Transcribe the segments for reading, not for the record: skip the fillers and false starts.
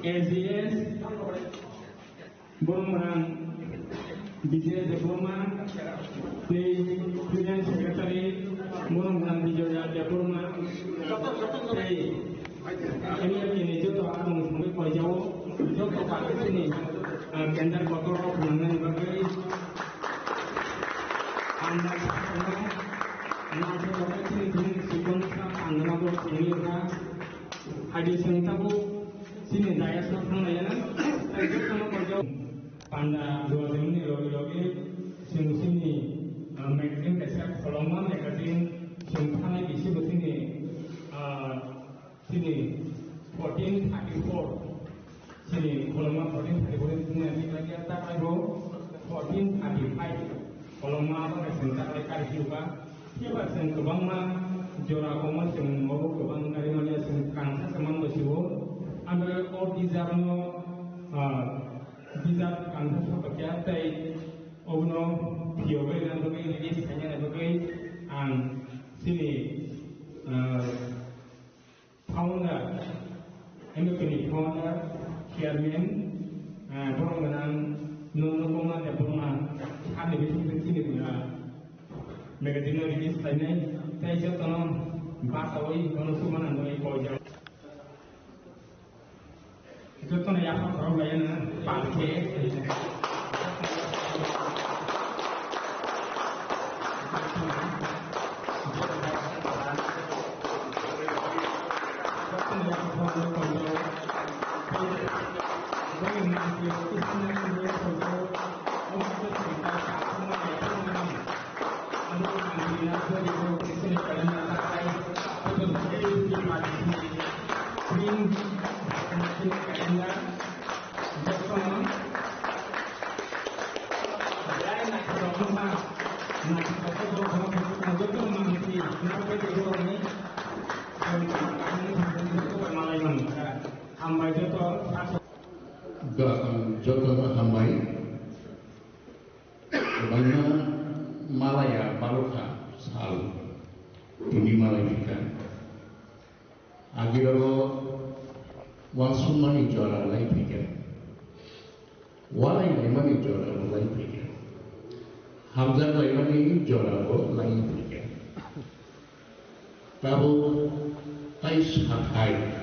ACS Burman Vijay Deburman Presiden Sekretari Burman Vijay Deburman ini jodoh orang sampai kau jauh jodoh pada sini kendar kotor dengan berbagai anda semua nanti orang sini dengan sebenarnya anda boleh sendiri hadis yang tahu sini daya seorang layanan jodoh sama kau jauh pada 2 ini logi sini magazine dasar kolomnya magazine sini isi begini sini 1434 sini kolomnya 1434 sini lagi atas lagi 1435 kolomnya apa sebentar lagi juga siapa sen kebang mah jora koma sen ngobrol kebang dari mana sen kansa semang besiwo ambil ordizarno bisa kansa seperti apa obno piobe dan begini ini hanya begini sini founder independent founder chairman borong dengan nono koma dan borong ada di sini dengan magazine rilis lainnya saya jatuh bahasa woi nono semua nanti kau jauh itu tuh ya apa orang lain pakai Jodoh hambai banyak Malaya Baluka selalu ini Malaysia agiro wansumani jora lai pikir walai lemani jora lai pikir Hamzah lemani jora lai pikir tahu tais hakai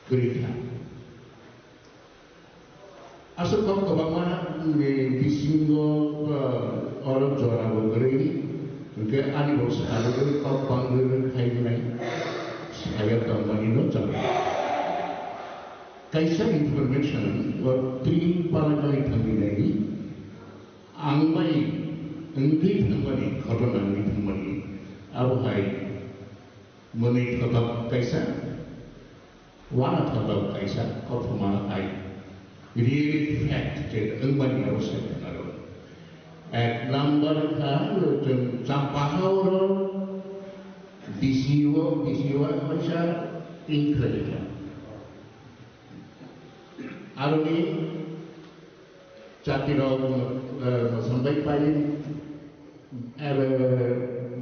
gerita asal kau kebama di singo orang juara bergeri, ke ani bos ada kau panggil hai nai, saya tahu mana itu cakap. Kaisa information tri palangai thambi nai, angmai engkau thambi, khotong angkau thambi, abu hai, menit tetap kaisa, wana tetap kaisa, kau thumana hai. Real fact that everybody knows it. At number ka sampahoro bisiwa macam incredible. Aruni catiro sampai paling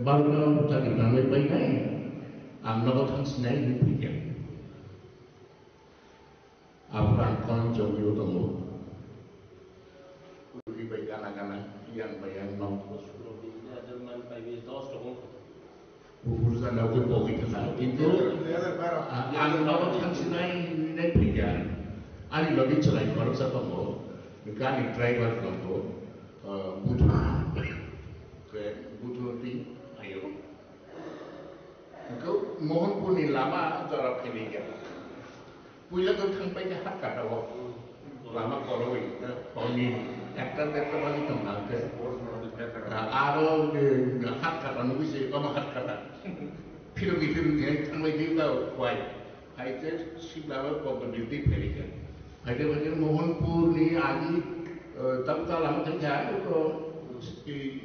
baru tadi sampai paling amno kan senai dipikir. Apa kon jauh temu? Lebih baik anak-anak yang bayang nongkrong. Jerman pagi tos dong. Urusan aku pergi ke sana. Itu anak yang senai naik pergi. Ani lagi cerai kalau saya temu, mekanik driver temu, butuh ti, ayo. Kau mohon puni lama cara peninggal. Punya tu sampai jahat kata waktu lama kalau ini aktor lagi tengah ke aro jahat kata nubi sih kau jahat kata film dia sampai dia tahu why itu si bawa probability perikan ada macam Mohanpur ni agi tak lama kerja itu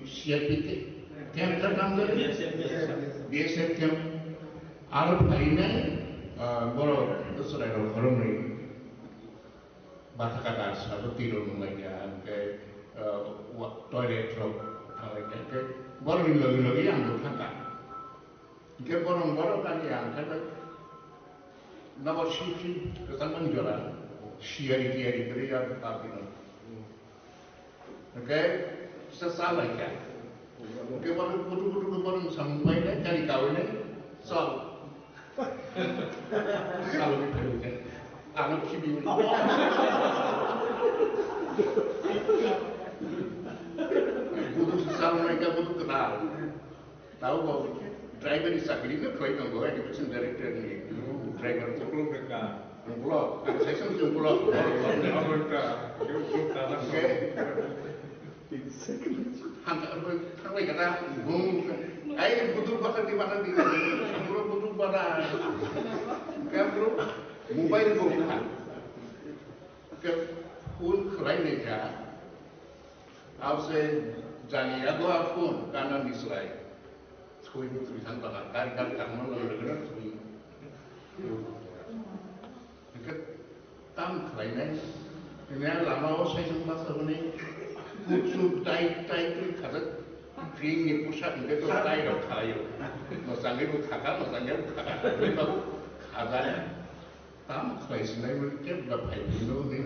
siap itu camp terkam tu dia siap camp aro hari ni boro sesuai dengan forum ini, bahasa kata satu tidur membagian ke toilet room, ke boro ini lagi yang berkata, ke boro kan yang kata Nawa shi kesangan jora, siari kiri ya tapi okay, sesalah kan. Okay, baru butuh baru sampai ni cari kawan ni, so kalau gitu kan, anak kibi. Butuh sesalah mereka butuh kenal. Tahu bahawa driver di sakit ni kau yang bawa di person director ni. Driver tu pulau, saya semua pulau. Okay. Hang lagi kata, ayah butuh bakar di, semua butuh bakar. Kan bro, mobile bukan. Kan phone kerai ni kan, आपसे जानिए अब आप phone कानून Israel, कोई भी तुझान बाहर car कानून लगना कोई tam kerai ini lama saya sempat sebelum kucuk tai tu karet kering ni pusat ni tu tai dah kayu, masangnya tu kakak, memang ada tam kerai sini mereka berapa itu ni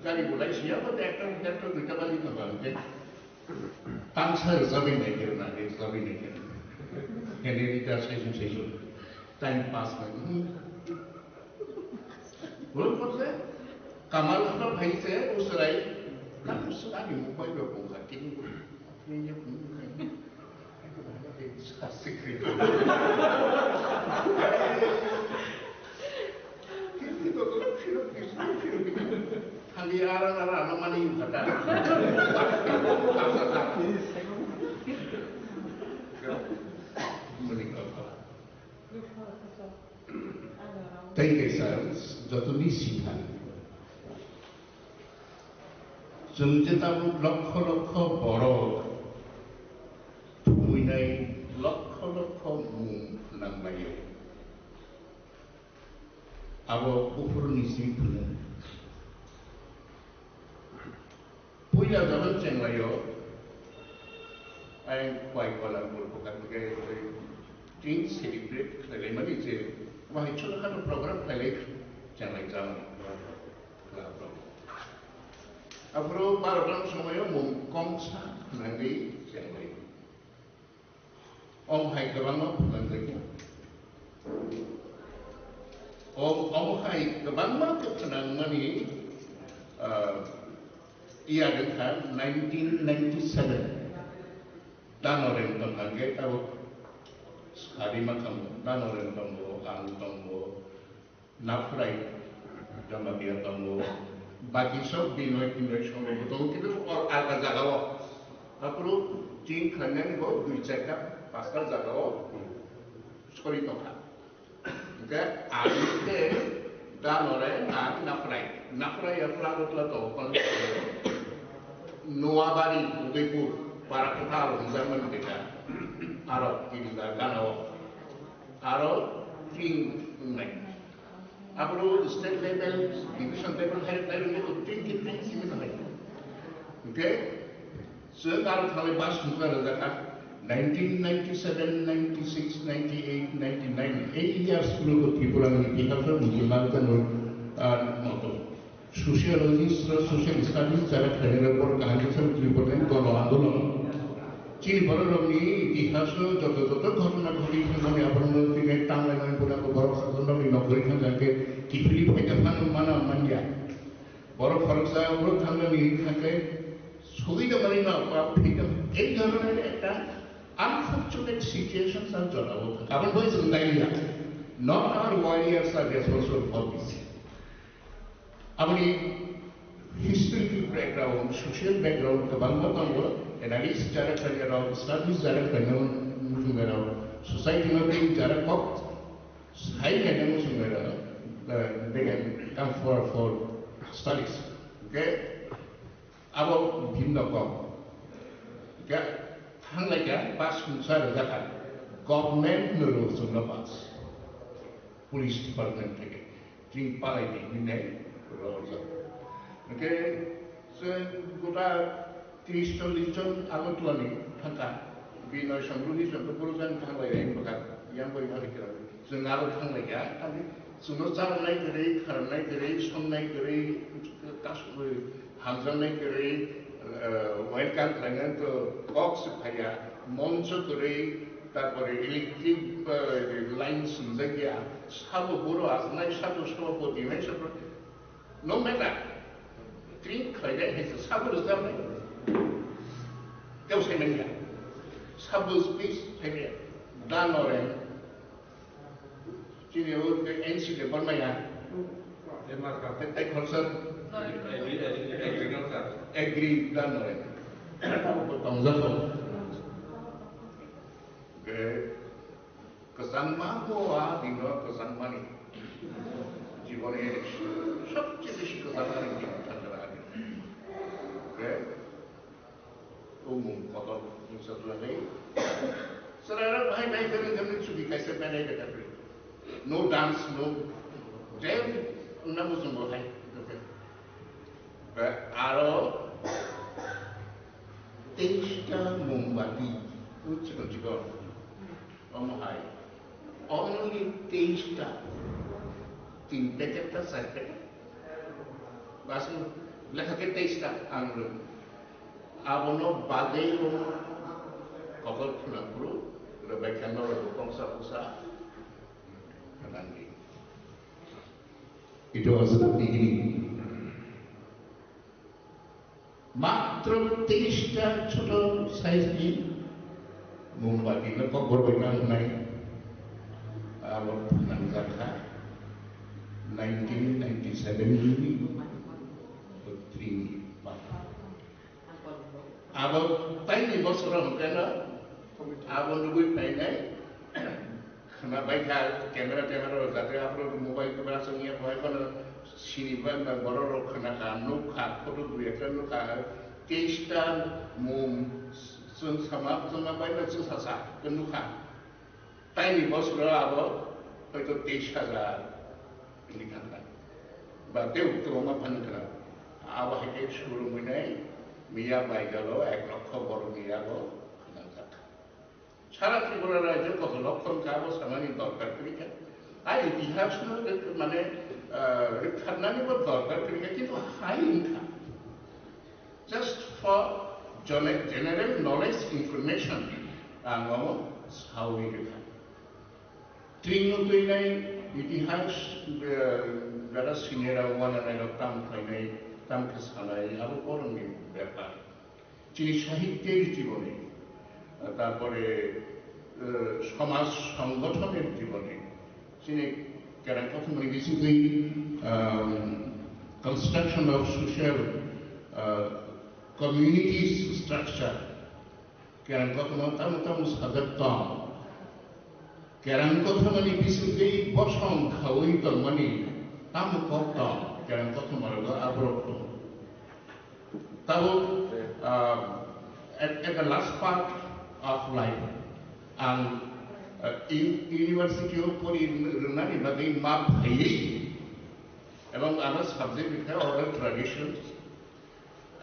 jadi mulai siapa dekor kita balik tu bang, tam saya zabin ni kira, ini kita session time pass lagi. Belum pernah kamal apa bahaya saya usai, kan usai mobile berpungka kini ni pun secret. Kita tu film handi arang mana yang kata, Thank you, sir. যতনি শিখা जोंजे ताबु लक्ष लक्ष बर थुमैनाय लक्ष लक्ष मुं नांलायो आबो गुफुरनि सिफुनो पुइला जबन चेंलायो आइ क्वाइ कला बुरपकाके टिन सेलिब्रेट खालायमानि जे वहाय छोटो प्रोग्राम खालाय Jangan jangan, Afro baru semuanya mengkongsa nanti jangan. Om hai kebangga nanti. Om hai kebangga ketenangan ini ia dengan 1997 dan orang tentang kita sekali macam dan orang tentang Nafrai, jamba dia tahu, bagi सब बिनोय संग तो किन्तु और आलदा जागाव आपरो तीन खन्ने गो दुई चाका पांचटा जागाव सरी तखा ओके आलिते दानरे नाफ्राय अफ्रागतला तो नोआबारी उदयपुर पाराकथा रंजामन देखा आरो किदिला दानाव आरो तीन नाय Apro state level, division level, higher level, itu tinggi sini sampai. Okay, sekarang kalau bahas muka rasa 1997, 96, 98, 99, 8 years dulu Tripura ini kita pun menjalankan moto sociologist, social studies cara kerja per keharusan Tripura ini kalau andolon. Ciri baru ini ikhlas jodoh घटना घटी हमने अपने तीन टांग लगाने पूरा को बर्फ खत्म नहीं नौकरी खान जाके किफली पैदा खान माना मान गया बर्फ फर्क सा वो खान नहीं खाके सुविधा बनी ना आप ठीक है एक घटना ने एक unfortunate situation सा चला वो अपन कोई सुनता ही नहीं not our warriors are responsible for this अपनी historical background social background का बंदा तो analysis cara kerja orang, studies cara kerja orang, society में cara kok, high level orang, they can come for studies, okay? Abo bimda kok, okay? Hang lagi pas muncul zakat, government nurul semua pas, police department lagi, jing palai ni ni, okay? So kita 30-40 জন আগতলানি থাকা বিনয় সংগ্রহী যন্ত্রপুরজান থাকলায় এই প্রকার ইয়ান বই ভালো কিরা जों आरो थांलाया खालि जोंनो जानाय गरै खारनाय गरै संनाय गरै गासैबो हामजानाय गरै ওয়েল গান লাইন তো বক্স ভাইয়া মঞ্চ গरै তারপরে ইলেকট্রিক লাইন সুন্দর গিয়া সাবো বড় আসনাই সাবো সভাপতি নাই সব নো ম্যাটার ট্রিন খাইলে হেসে সাবো রোজামে কেউ সাইমেন গিয়া সাবো স্পিচ থাকে দানরেন যিনি ওর এনসিলে বর্মায়া তাই খরচা agree dan orang bertanggung kesan mampu di luar kesan mani জীবনে সবচেয়ে বেশি কেsan mani di antara ada umum kotor satu lagi saudara bahai dari kami cuci kaisa pandai kata no dance no jam namu semua hai আরো 23টা মোমবাতি ছিল অমহাই only 23টা 3 প্যাকেটটা 4 packet বাস লেখাকে 23টা আনলো আবনো বাদেই কবল ফুলাপুরু রবাইখানো কংসা কুসা নাঙ্গি It was the beginning. মাত্র 23টা ছোট সাইজের মোমবাতি না কবর বইনা নাই আবার নাম রাখা 1997 জুনি 3 আবার তাই বছর কেন আবার নবুই পাই নাই খানা বাইকা ক্যামেরা যাতে আপনার মোবাইল ক্যামেরা সঙ্গে হয় কোনো সিনিবা না বড় রক্ষণা খা নৌখা ফটো দুই একটা নৌখা 23টা মোম जों sama বাইনা সাসা নৌখা তাই বছর আবার হয়তো 23,000 লিখানা বা তেও তো মা ফানকরা আবার হেকে শুরু মনে মিয়া বাই গেল 1 লক্ষ বড় মিয়া গো সারা ত্রিপুরা রাজ্যে কত লক্ষ কাবো সামানি দরকার করিকে আর ইতিহাস মানে খান্নানি বা দরকার করিকে কিন্তু high income just for general knowledge information আঙাম সাউই রেখা ট্রিনো তৈনাই ইতিহাস যারা সিনিয়রা ওয়ানানাই তাম খাইনাই তামকে সানাই আরো করণী ব্যাপার যিনি সাহিত্যের জীবনে তারপরে সমাজ সংগঠনের জীবনে তিনি কথা মানে basically construction of social communities structure Keran কথা তাম সাদত্তম কেরান কথা মানে বেসিক্যালি বসং খাওই তো মানে তাম কপ্তম কেরান কথা মানে আবরক্ত তাও at the last part of life ang university of pori runani bagai map hai ebong our subject is oral traditions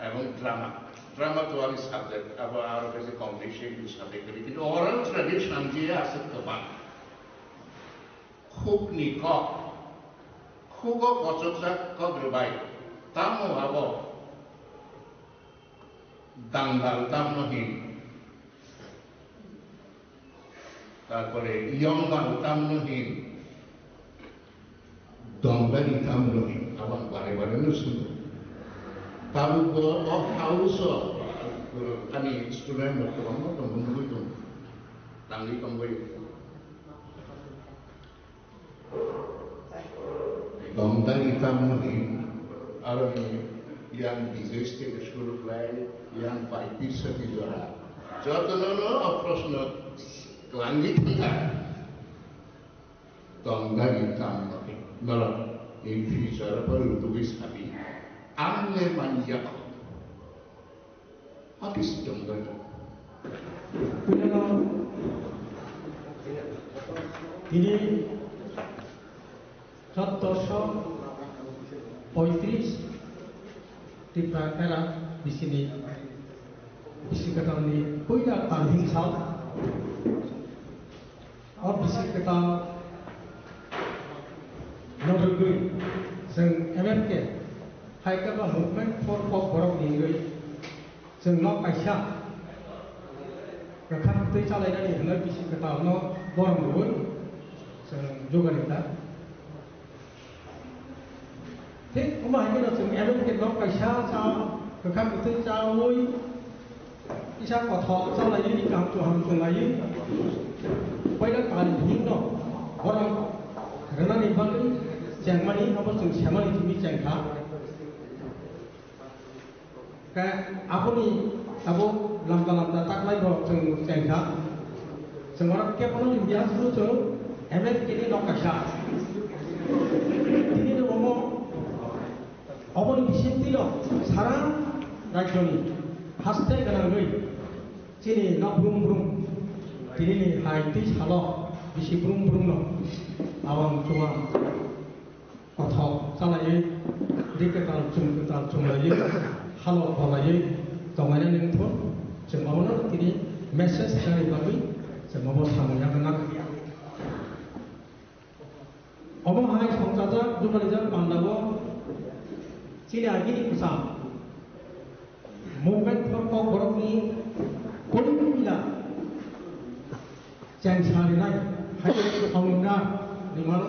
ebong drama to our subject abo aro kaise combination is subject kintu oral tradition je ase toba khub ni ko khugo kochoksa ko grubai tamo abo dangdal tamnohin তারপরে ইয়ংগান তামনহীন দমদানি তামনহীন আবার বারে বারে শুনল তার উপর of house আমি student বর্তমান বন্ধুই দম তাঙ্গি কমবই দমদানি তামনহীন আর yang bisnis থেকে শুরু করে yang পাইপির সাথে জড়া যতন প্রশ্ন langit enggak tonggang hitam malah ini bicara baru tulis tapi aneh manjak habis tonggang ini 1735 Tifra era di sini kami punya tanding sal और विशेषता नबुगै जों MMK हाइकाबा मुभमेन्ट फर पप बरक निगै जों न कायसा गोखा गोखै सालायनानै होनो बिसि खोथा न बरमबो जों जौगानायदा थिग अमा हाइकाना जों MMK न कायसा सा गोखा गोखै जावै इसा कथा सालायनि काम तो हम संलायो पहिला काल हिंग बरम रनानि बागै जेंमानि अब जों सेमानि तिमि जेंखा का आपुनि अब लम्बा लम्बा ताकलाय ब जों जेंखा जों अरा केपन इंडिया सुरु जों MMK नि नकाशा दिनै दङ अबनि बिसेंतिल सारा राज्यनि हास्थाय गोनाङै दिनै न ब्रुम ब्रुम दिनै हाइति साल बिसि ब्रुम ब्रुम न आवं जुवा कथा सालायै दिकेताल चुमलायै हाल बलायै दंगायना नोंथो जों मावनो दिनै मेसेज होनाय बागै जों मावो सामया गोनां अब हाय संजाजा जुमालिजा पान्डाबो दिनै आगिनि कुसा मुभमेन्ट फर पप बरकनि बयनिला जेंसारिनाय हाइजें खावना निमाल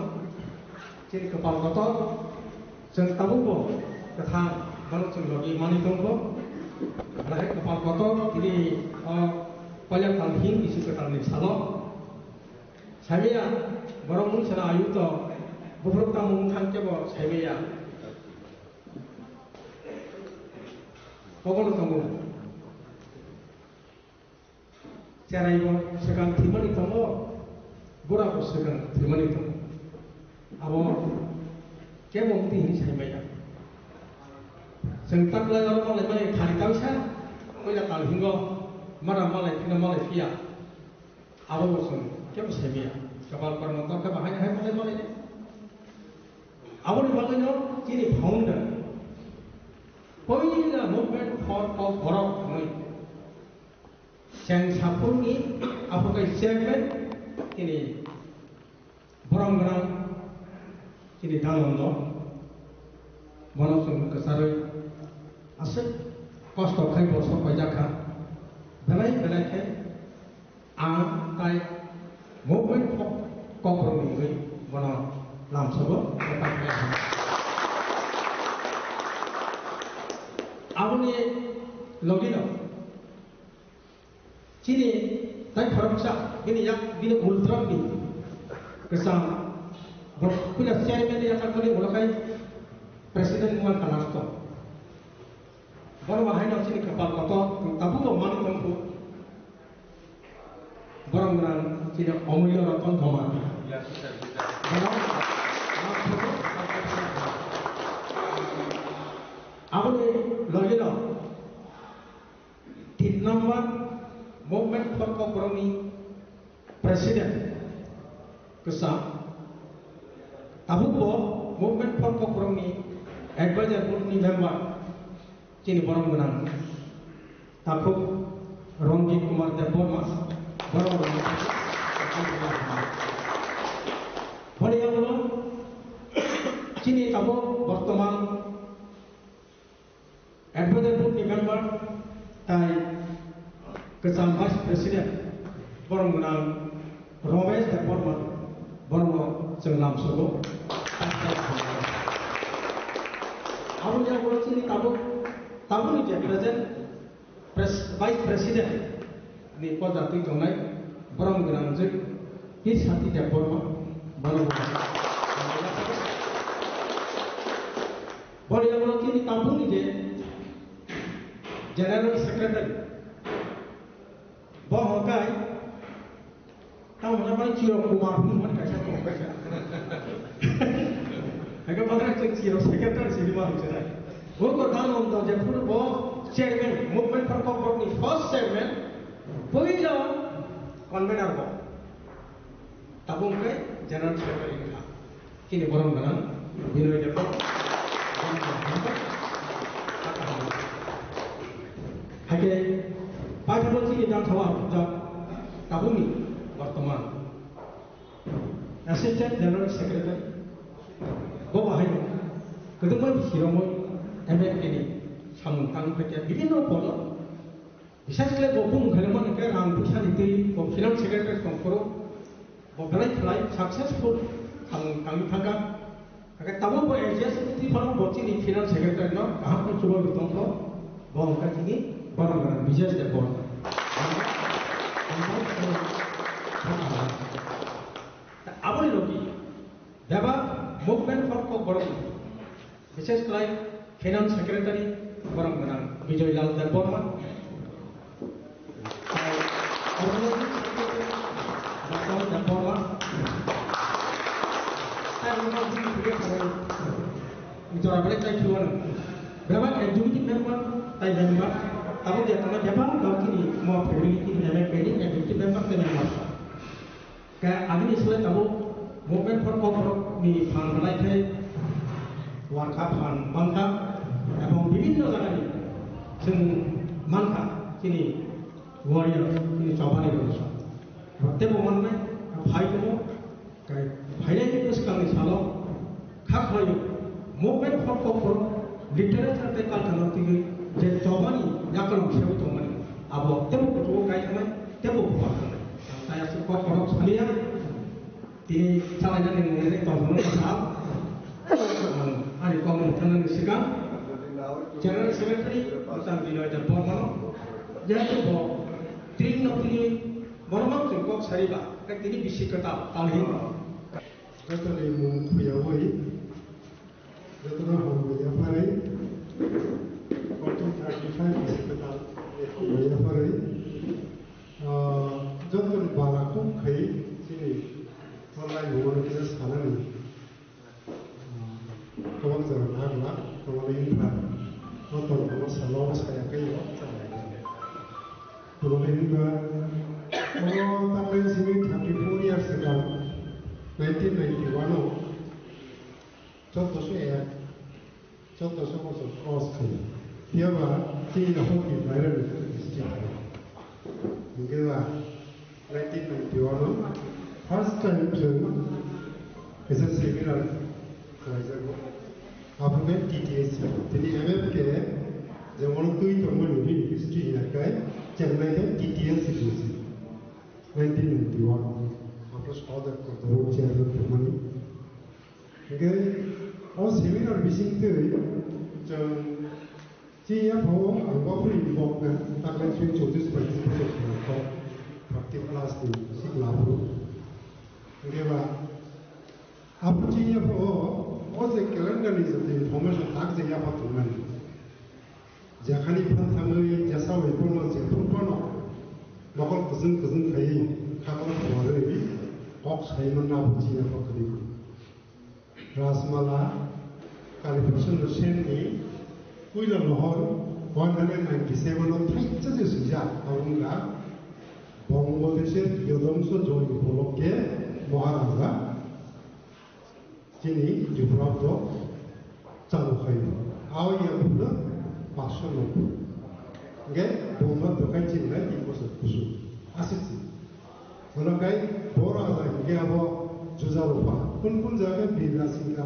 जेरै कपाल गत जों ताबुबो कथा बाल जों लगे मानि दंबो लाहे कपाल गत दिनै पल्या तालहिं बिसि कटालनि साल साइमेया बरम मुंसना आयुत बुब्रुकता मुं थांकेबो साइमेया कबल दंगो जेराइबो सिगां थिमानि दङ बुराबो सिगां थिमानि दङ अब केमंति हिनि साइमाया जों ताकलाय आरो मालाय मालाय खारितावसा पहिला तालहिंगो मारा मालाय फिना मालाय फिया अब जों केम साइमाया कपाल कर्म तक बाहायनो हाय मालाय मालाय आबनि बागैनो दिनै फाउन्डार पहिला मुभमेन्ट फर पप बरक नै जों साफुरनि आफाखै चेयारमेन दिनै बरम गोनां दिनै दालन्द मनोज गोसारै आसे कष्ट खाय बर्ष कयजाखा बेलाय बेलायखे आं ताय मुभमेन्ट फर कपरनि गै बन लामसबो आबनि लगिनो दिनै ताय फरकसा दिनै याक दिनै उल्ट्रामनि गोसां पहिला चेयारमेन याकाखनि उलखाय प्रेसिडेन्ट मुवा कालास्त बर बाहायनो दिनै कपाल कत ताबुबो मानि दंखौ बरम गोनां दिनै अमूल्य रतन धमा आबनि लगिनो 3 नम्बर मुभमेन्ट फर कपरनि प्रेसिडेन्ट गोसा ताबुबो मुभमेन्ट फर कपरनि एडभाइजर बोर्डनि मेम्बार दिनै बरम गोनां ताखौ रंजित कुमार देबबर्मा बरम भलियाबो दिनै ताबो बर्तमान एडभाइजर बोर्डनि मेम्बार ताय गोजाम भाइस प्रेसिडेन्ट बरम गोनां रमेश देबबर्मा बरम जों लामसगो आबनियाबो दिनै ताबुनि जे प्रेजेन्ट भाइस प्रेसिडेन्ट नि पदाति दंनाय बरम गोनां जों बि साथि देबबर्मा बरम भलियाबो दिनै ताबुनि जे general secretary bahwakai tahu mana Ciro Kumar ni mana kaisa tu kaisa. Agak mana Ciro sekretari sini mahu cerai. Bukan dan untuk jepur boh chairman movement for corporate ni first chairman, पहिला convener boh. Tabung ke general secretary ni lah. Kini borong dengan Binoy Depot. Hake पाठबोची विधानसभा ताबुनी वर्तमान assistant general secretary 그동안 실험을 MFN이 삼강패자 বিভিন্ন পদ বিশেষ করে বুং খালেমান কে রাং পুছানিতে ও finance secretary সংফোরো ও বেলাই খেলাই successful খালি থাকা আগে তাবো বো এজেস তি ফরম বচিনি ফিনান্স সেক্রেটারি ন কাহাম কো চুবো বিতং তো বং কাজিনি বরং বিশেষ দেখো আবরি লোকি দেবা মুভমেন্ট ফর কো বরং বিশেষ করে ফিনান্স সেক্রেটারি বরং বিজয় লাল Debbarma Bicara balik saya cuma berapa executive member, tay member, tapi dia kena berapa kalau kini mau priority member pending executive member tay member. Kayak agni sulit tahu movement for corporate ni fund balai thay, warga fund bangka, এবং বিভিন্ন জায়গায় जों मानखा kini warrior kini cobaan itu Rote bomanai bhai ko kai bhaile ni sekali salo khak hoyo movement for ko literature te kal kana ti je cobani yakal sebu tomani abo tebo ko kai kana tebo ko saya suka korok sekalian ini caranya dengan tonton sal hari kamu tangan sekarang General Secretary tentang Binoy dan Bormano jadi bo ting nak ini Bormano jengkok sariba kan ini bisi kata talhin kata ni mu kuyawai jatuh hal ya pare 35 bisi kata ya pare jatuh balakum kai sini online bukan kita sana ni kawan zaman agak kawan ini Nonton kalau selalu saya kayak kalau ini kalau tahun sini 34 years ago 1991 contoh masuk cross kali dia China hoki viral district mungkin 1991 first time is a seminar आपने TTS jadi MF के जब उन कोई तो मन नहीं history है क्या चेन्नई में TTS itu 1991 आपने स्टॉडर को तो चेयर तो मनी ओके और सेमिनार बिसिंग तो जो जी आप हो आपको भी इन्वॉल्व है ताकि स्विच होती है पार्टिसिपेशन को प्रैक्टिस क्लास में सीख लाभो ओके बा आप जी आप हो 어제 calendarize the information tak je ya patuman jakhani phanthangoi jasawe kono je phunpono lokol kuzun kai khamon thore kok saiman na buji ya pakri rasmala calibration sen ni kuila lohor 197 on thaitsa je suja aunga bangladesher yodamso joy upolokhe maharaja Kini diprapto চালু হয় আও ইয়াগুলো 590 গে বোমা দোকান চিন্তা 3 বছর কুসু আসছে মনকাই বড় আদায় গে আবো জুজারোপা কোন কোন জায়গায় বিরাসিকা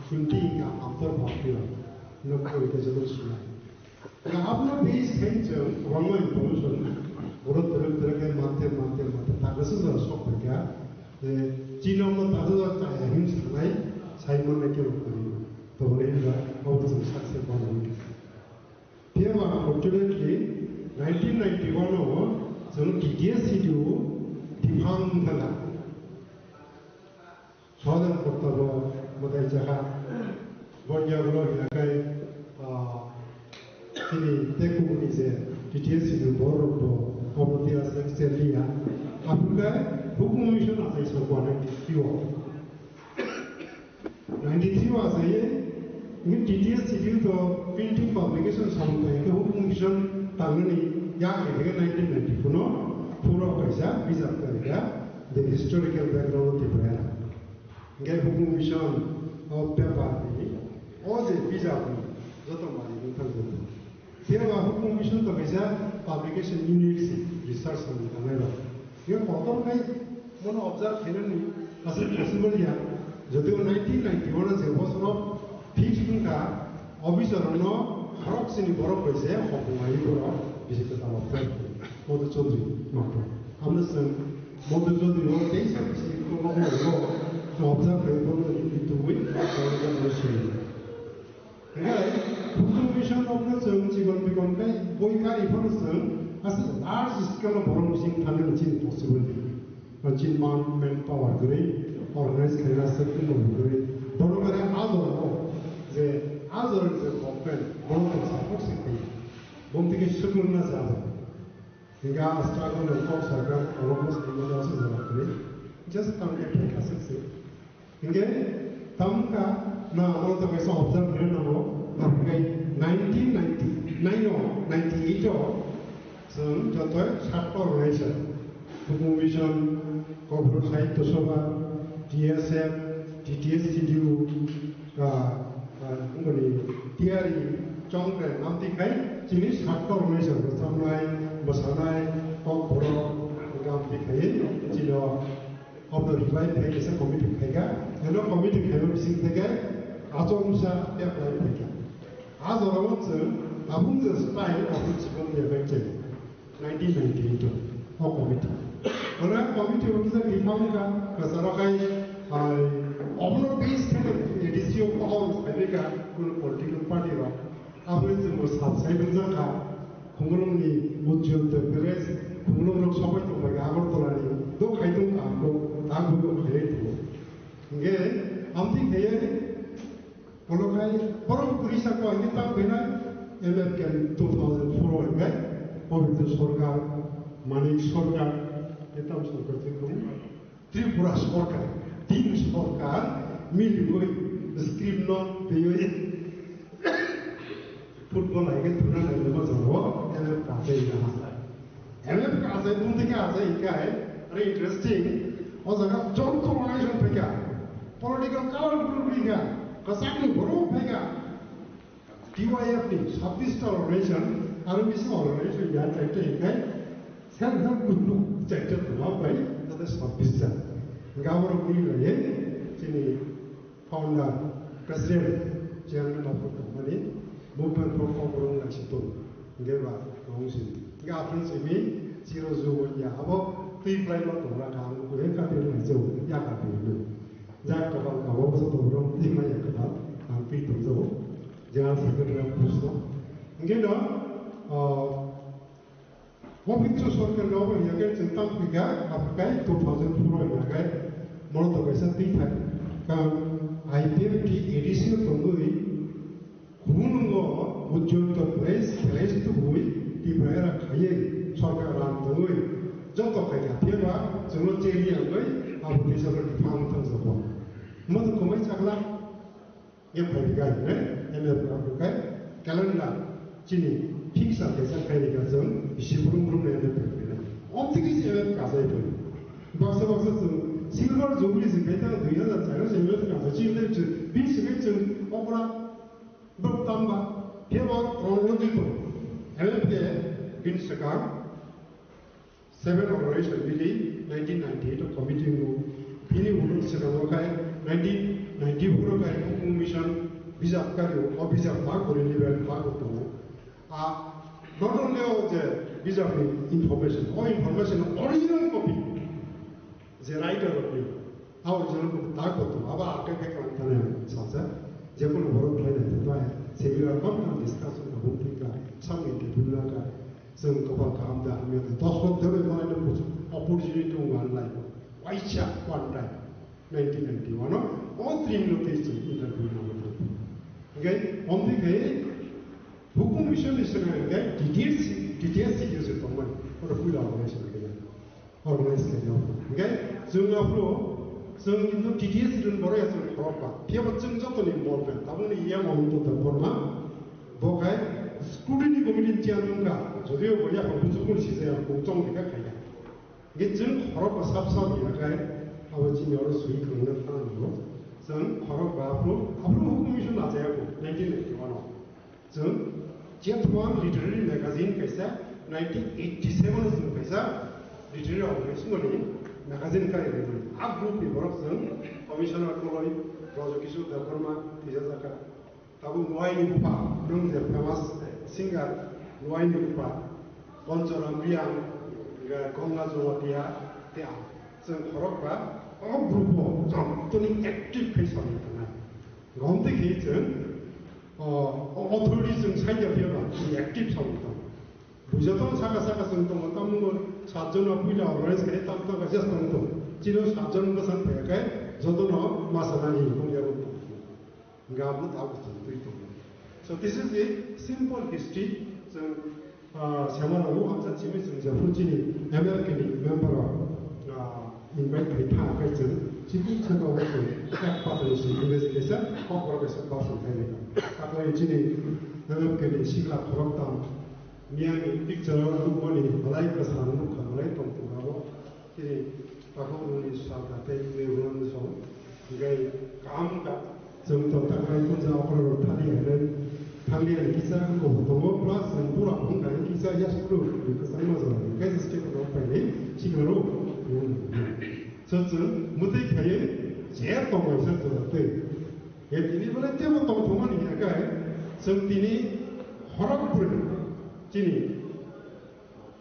শুনটিকা আফটার ভাপিয়া নকল কে জল শুনা না আপনা বেস খেঞ্চ রঙ ইনফরমেশন বড় তরকে মানতে তাগসু জল সব থেকে চীনম তাদু চাই হিংস নাই সাইমন নাকি করি তো বলে এটা অবশ্য সাকসেস পাবো তেবা ফরচুনেটলি 1991 जों TTS সিডিউ ডিফাং থাকা সদন করতেব মধ্যে জায়গা বড়িয়াগুলো এলাকায় তিনি দেখুনি যে TTS সিডিউ বড় অবধি আছে সেলিয়া আপনার হুকুম মিশন আছে সরকার 93 was a in TTS city to printing publication something ke hukum mission tangani ya ke 1994 no pura kaisa visa karega the historical background of the brand nge hukum mission of paper ni all the visa joto mari nutan joto sira hukum mission to kaisa publication units research ni kamera ye kotor kai mono observe khelani asal possible ya যদিও 1991 যে বছর fix সংখ্যা 어비서로는 허락신이 뭐라고 했어요? 허공아이고라 비슷하다 없대. 모두 저들이 맞고. 아무튼 모두 저들이 대상시 그거 보고 observe 보는 이 두고이 그런 것이. 그러니까 국정미션 없는 정직원 비건데 보이카리 보는 as large scale 보름씩 타는 진 possibility. 진만 manpower 그래 organize 클래스 그런 그래 보름에 아저로 이제 아저를 이제 보면 보름에 사복식돼. 몸되게 수근나 자서. 그러니까 스타트는 꼭 사람 almost 이거라서 그래. just come and take a 이게 다음가 나 오늘부터 observe 되는 나중에 1990, 98로 전 저도 샷도 레이션 국무미션 고브로 사이트 소바 DSF, DTSCDU가 이거니 DR이 정부에 남티카이 지니 샷도 레이션 그 삼라이 뭐사나이 고브로 남티카이 지로 of the revised package committee pega, and no committee cannot be seen again. Azomsa apply pega. Azomsa, among the style of which one effective 1998 or committee. On a committee of the Republica, Kasarakai, overall based edition of all America political party. After the most outside of the 공론이 못 지었던 그래서 공론으로 서버도 거기 아무것도 또 가이도 않고 다 그거 해야 되고 이게 아무튼 해야 볼로가이 바로 그리스하고 이게 딱 되나 MFK 2004에 거기서 소르가 마닉 소르가 했다고 그랬고 트리푸라 소르가 딘 소르가 밀고이 스크립노 배우에 football lagi turun dari level Jawa, MF Kase ini lah. MF Kase pun tiga Kase ini kan, ada interesting. Orang John Coronation pega, political color group pega, kesana baru pega. DYF ni, Southeast Organization, ada misi organization yang cakap ini kan, saya dah guru cakap tu apa ni, ada Southeast. Gawar guru lagi, sini founder, president, chairman of the company. movement for forum like situ, geva, mungkin. Jika friends ini, zero zero ya, apa, three flight lot orang kang, boleh kami orang jauh, ya kami itu. Jangan kapal kau besar orang, lima ya kapal, kami itu jauh, jangan sakit dalam pusat. Mungkin dah, apa itu soalkan dah, ya kan tentang tiga, apa kai 2004 ya kai, mana tu biasa tiga, kan IPF di edisi tunggu 구는 거 무전도 브레스트 부위 디브레라 가예 설가란 등의 저도까지 대바 저는 제리한 거에 아부디서를 방탄서 봐. 모두 거기 작라 옆에가 있네. MF 아프리카 캘린더 진이 픽사 대상까지가 좀 20% 내는 거예요. 어떻게 MF 가서 해요? 박사 실버 조블리스 베타 되어서 자료서 MF 가서 지금 빈스가 좀 오브라 bertambah hewan orang itu. LFK bin sekarang 7 operation bili 1998 committee mu bini ulun sekarang kai 1994 kai hukum mission bisa kari o bisa pak boleh level pak itu. Not only the bisa information original copy the writer of it original copy tak itu apa akan kan tanah sahaja 제가 뭐로 플랜을 해봐야 세계가 건강 디스커션을 못하니까 참여인데 불나가 성 그거 감다 하면 더 손들을 말하는 거죠. opportunity one life 와이차 one life 1991은 all dream location 인터뷰 나오는 그러니까 엄디게 북극 미션이 있으면 게 DTS 정말 그걸 후라고 하시는 거예요. organize 해요. 그러니까 정 앞으로 성인도 DTS를 뭐라 해서 그럴까? 비하면 증정권이 뭐든 다분히 이해하고 없는 것도 보나 뭐가 스크루디니 고민인지 않는가? 저도요 뭐야 무조건 시세야 공정비가 가야 이게 좀 허락과 삽삽이야가 아버지 여러 수익 그런 하나로 전 허락과 앞으로 후미션 낮아야고 1991원 전 제트원 리터리 매거진 회사 1987에서 회사 리터리 오브레이션이 magazine ka ini, ab group ni borok sen, komisioner koloi, projo kisu dapat ma, tidak zakar, tabu Noaini Bupa, known as a famous singer, Noaini Bupa, Bonjoram Biang, Konga Zowatia, Tia, so Horoka, all group of Tony active face on it. Gomte Kitchen, authorities inside of your active song. 부자도 사가사가 성동 어떤 건 사전화 부자 organize 해 담당 가서 성동 지로 사전 거 선택해 저도 너 마사나니 공개하고 가면 다 붙어 있고. So this is a simple history. So 세만하고 항상 집에서 이제 후진이 아메리칸이 멤버로 invite 다 그래서 집이 찾아오고 딱 받을 수 있는 데서 거꾸로서 받을 테니까. 아까 이제 아메리칸이 시가 걸었다. 미양이 픽처를 보니 말라이카 사는 거 말라이 동동하고 이 바코는 수사가 대외원소 이게 감가 정도 딱한 군자 앞으로 타리에는 당리의 기사하고 동호 플러스 부라 뭔가 기사 야식으로 그 상마서 그래서 스케프로 빨리 지금으로 저쯤 무대 개에 제일 동호 있었던 때 얘들이 원래 때문에 동동하는 게 아니라 성tin이 허락 부르는 Chini,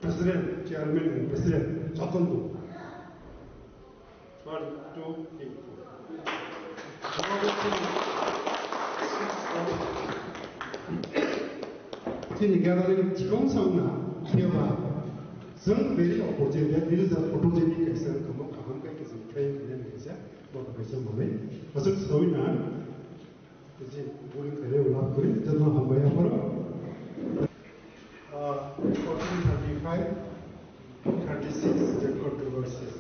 President, Chairman, President, Chatandu. 1, 2, 3. Chini gathering Chikong Sangna, Kiava, some very opportunity, there is a photogenic exam, Kaman Kakis, train in Asia, what a question moment. Was it so in an? Is it going to live not good? Does not have my 1435, 36, the controversies.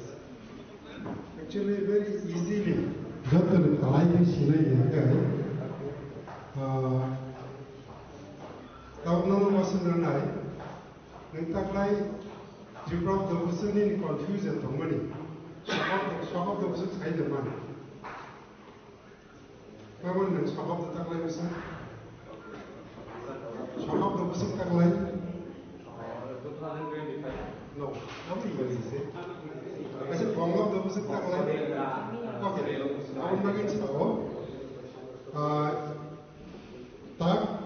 Actually, very easily, Dr. Kalai Shina Governor was in the night. Nentaklai, you brought the person in confusion for money. Some of the person hide the money. Come on, and some of the Taklai was some of the person Taklai. No, nobody was it. I said, Bongo, there was a tagline. Okay, I'm not going to go.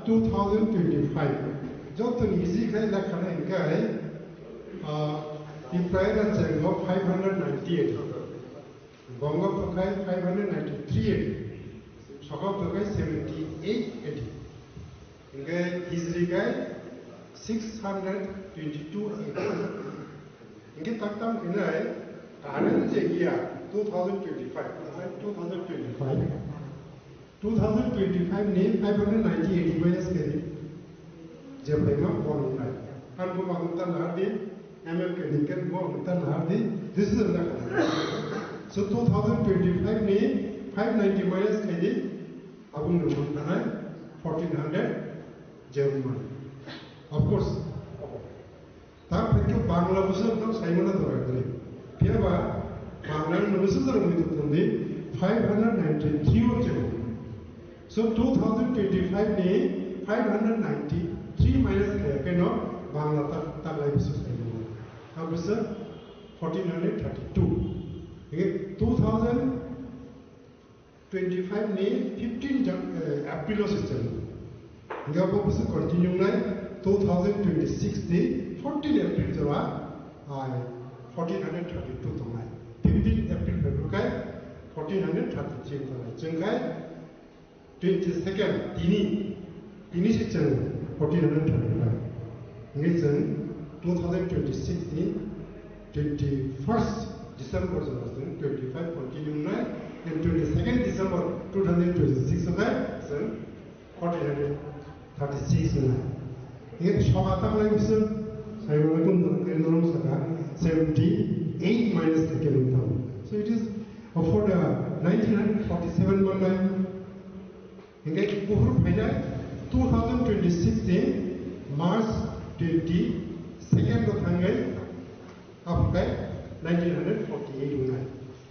2025. Just an easy kind of guy. The prior check of 598. Bongo Pakai 593. Shaka Pakai 78. His guy 622 acres. 이게 딱딱 그날 다른 얘기야. 2025. 2025니 598 이거였어요. 제프레마 본이나. 한국 방탄 하디 아메리칸 방탄 하디 this is the so 2025니 590 minus kedi abung rumana 1400 German. Of course, that picture Bangla was not Simon Doragri. Piava, Bangla was only 593 of German. So 2025 day 593 minus Kano, Bangla Taglai was Simon. Was 1432. 2025 day 15 April system. Gabo was continuing 2026 day 14 April Java 1432 tonight 15 April February 1433 tonight Jungai 22nd Dini section 1435 Nation 2026 21st December 25 continuing night and 22nd December 2026 okay 1436 night 이게 셔가땅 무슨 사용하는 그런 78 minus the kilometer. So it is for the 1947 month. 이게 우후로 파이나 2026 March 22nd of Hungary after 1948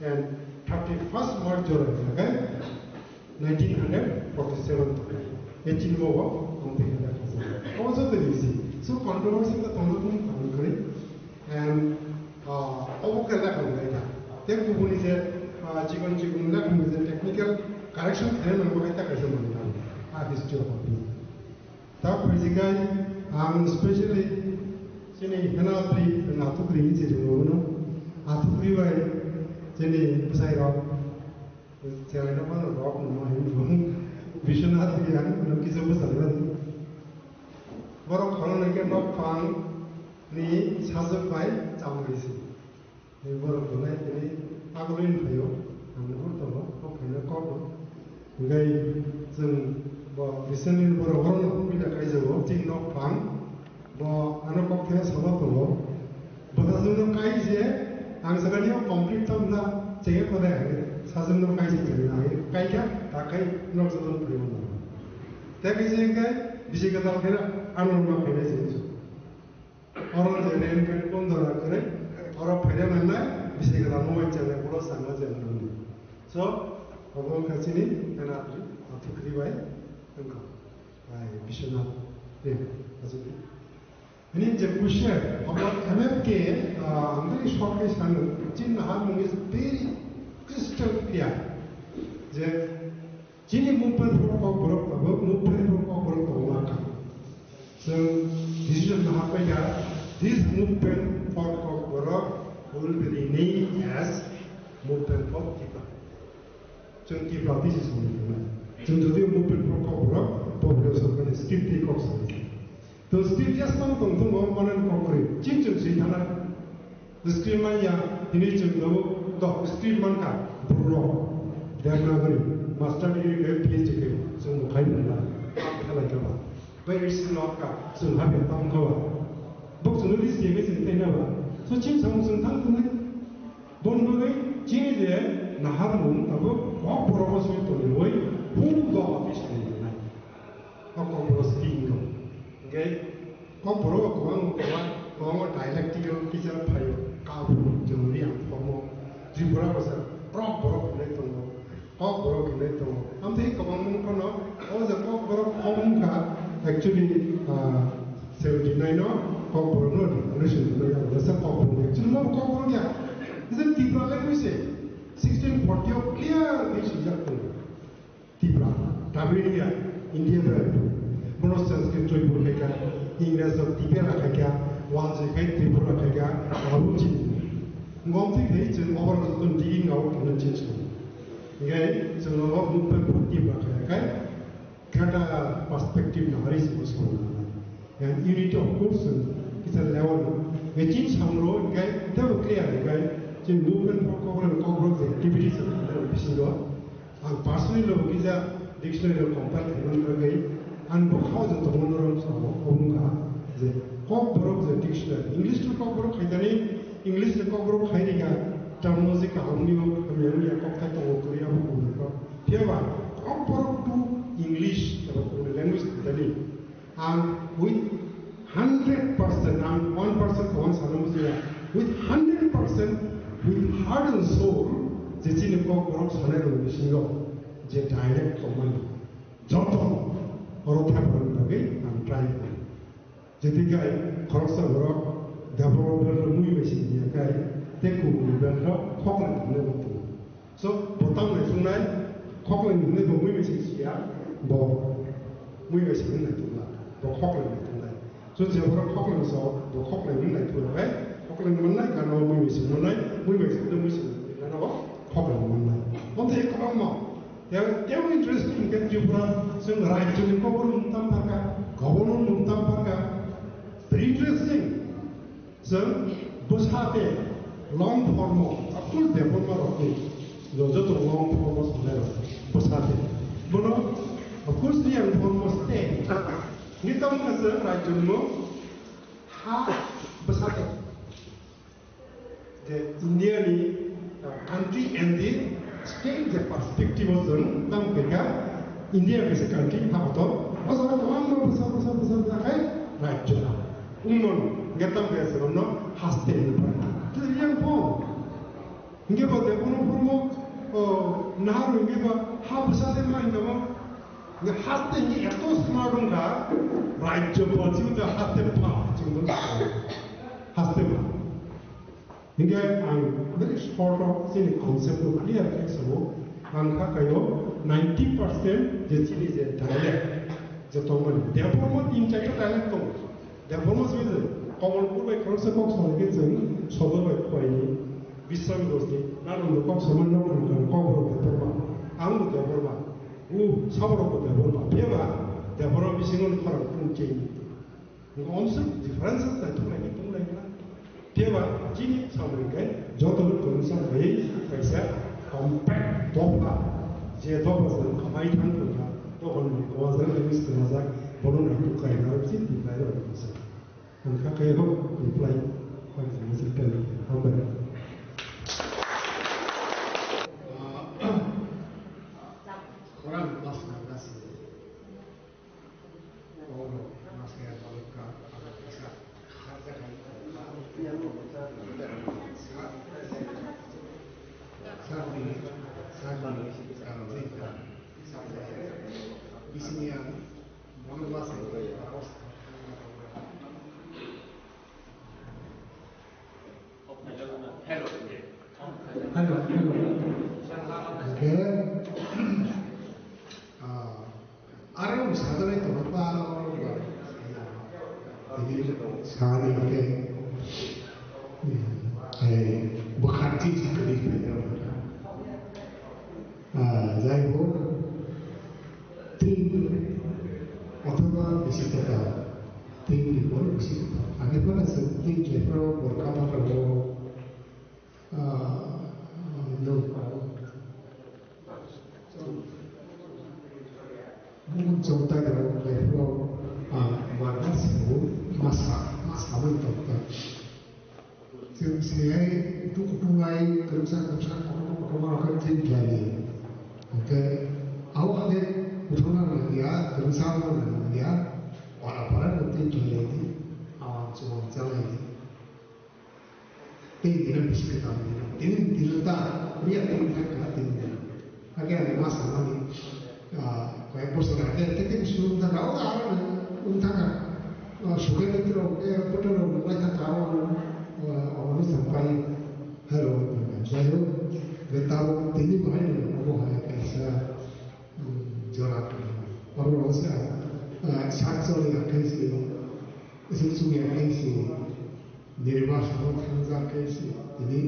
and 31st March okay 1947 it's more also the easy. So controversy the Tonga and overcala Hungary. Take to one is a chicken, technical correction and history. sigai ang especially sini henatri natukri jiruno atukri bai sini besai rock saya nak mana rock nama ini Vishwanath yang nak kisah besar kan borok kalau nak rock fang ni sajak bai jamrisi ni borok boleh ini agulin payo anu tu kok kena kok gai jeng bo recently borok orang nak bila kai jago ting rock fang bo anu kok kena sama tu bo bahasa kai je ang sekali complete tu na cek pada 사슴 까지 들어가게 까이가 다 까이 넣어서 버리는 거. 대비 생각 비시가 다 그래 안 오면 그래 진짜. 어른 전에는 그 본더라 그래 어라 배려만 나 비시가 다 너무 있잖아 보러 상하지 않는 거. 저 어머 같이니 하나들이 어떻게 그리와요? 그러니까 아이 비시나 네 아주 ini jekusnya about MFK I'm very shocked is Jin Mahamung is very crystal clear. J Jini movement for borok abo movement for borok omaka. So decision mahapaya this movement for borok will be renamed as movement for Tipa. Jung Tipa this is movement. Jung jadi movement for borok popular sorgan script di kok sorry. तो screen just हम तुम मनन कोकरी चिन चिन सी थाना screen मान या इन्हीं चिन दो screen मान का ब्रो देवनागरी मास्टर डिग्री के पीएचडी के सुन खाई बना आप खला के बा वेरी इज नॉट का सुन हा के तम खवा बुक सुन लिस ये के चिन तेना बा सो चिन सम सुन थां तुने बोन बगे चिन जे नहार मुं अब वा ब्रो सो तो लोई हु दो ऑफिस ने ना को ब्रो स्क्रीन को okay có bro của ông có dialectical teacher phải cao trường đi ăn phong chỉ bro có sao bro cái này tông có bro cái này tông ông thấy có ông có nó giờ có bro không cả actually 79 nó có bro nó relation nó là sao có bro actually nó có bro nha isn't Tibra language 1640 clear this is that Tibra Tabiria India Mono Sanskrit troi burkha English of Tibera kha wanze kai Tripura kha aruchi ngomti kai chen over sun digging out on the chin ngai so no movement Tibera kha kata perspective na haris so and unit of course is a level which in samro ngai they were clear ngai chin movement for activities of and personally lo is a dictionary of compile and how the tolerance of Onga, the cockbrook, the dictionary. English to cockbrook, English to cockbrook, hiding a terminology, Hamio, Cocktail, Korea, Piava, cockbrook to English, the language, and with 100%, and 1% for one Salamusia, with 100%, with heart and soul, the Chin cockbrook, Sonero, the dialect command. Joto. और क्या बोलने लगे हम try करें जितने का खरोसा बड़ा developer मुझे वैसे दिया का है तेरे को डेवलपर खोकले तुमने बोलते हो so बोतल में सुना है खोकले तुमने तो मुझे वैसे किया बो मुझे वैसे नहीं तुमला बो खोकले नहीं तुमला so जब बड़ा खोकले में सो बो खोकले नहीं तुमला है खोकले में नहीं करना मुझे वैसे तो मुझे करना वो खोकले में नहीं हम तो एक काम मां yang interesting kan juga sing right to government tampaka government tampaka very interesting so busate long form of course developer of it jojo to long form of there busate bono of course the long form of stay ni tam ka right to mo ha busate the Indian country and the state the perspective of the India is a country, how to right to get them there, so no, has taken to the young form. Give us the one now we give a half a Sunday mind of the Hasten Yatos Marunga, right to what you the Hasten part to the Hasten. Again, I'm very short of seeing concept of clear flexible and Hakayo 90% the is a dialect. 저동은 대부분 인자가 달랐고 대부분 소리들 거울불의 그릇에 꼭 소리게 전 소도의 코인이 비싼 것이 나는 꼭 소문나고 그런 거울로 대부분 아무도 대부분 우 사고로 대부분 비가 대부분 비싱은 코를 끊지 이거 엄청 디퍼런스 나타나기 때문에 비가 진입 사물인데 저도 그런 왜 그래서 컴팩트 도파 제 도파는 가만히 타는 거야 또 오늘 고아서는 재밌을 거라서 보는 것도 가야 할지 디파이를 하고 있어요. 그러니까 그래도 리플라이 하면서 있을 때는 한번 Orang mas oh masih ada luka bisa harga di sini yang meluas 아래로 사전에 돌아가는 거 이게 사람이 bukan sekali যাই হোক তিন অথবা বেশি টাকা তিন লিখুন বেশি আগে পরে তিন লেখার বোরকা পাঠাবো 정답으로 랩으로 만났고 마사만 떴다. 지금 새해 누구와의 그런 그런 진짜니. 그 아우한테 우선하는 거야, 그런 상황은 거야. 바라바라는 진짜니. 좀 잘라야지. 이는 비슷하다. 이는 뒤로다 우리가 되는 생각 같은데. 하게 마사만이 kayak postingan kita sudah tahu orang untangan suka itu betul mereka tahu orang sampai halo saya tahu ini mana orang kayak jarak orang saya sakit yang kayak sesuatu yang kayak निर्वास संसार कैसे यदि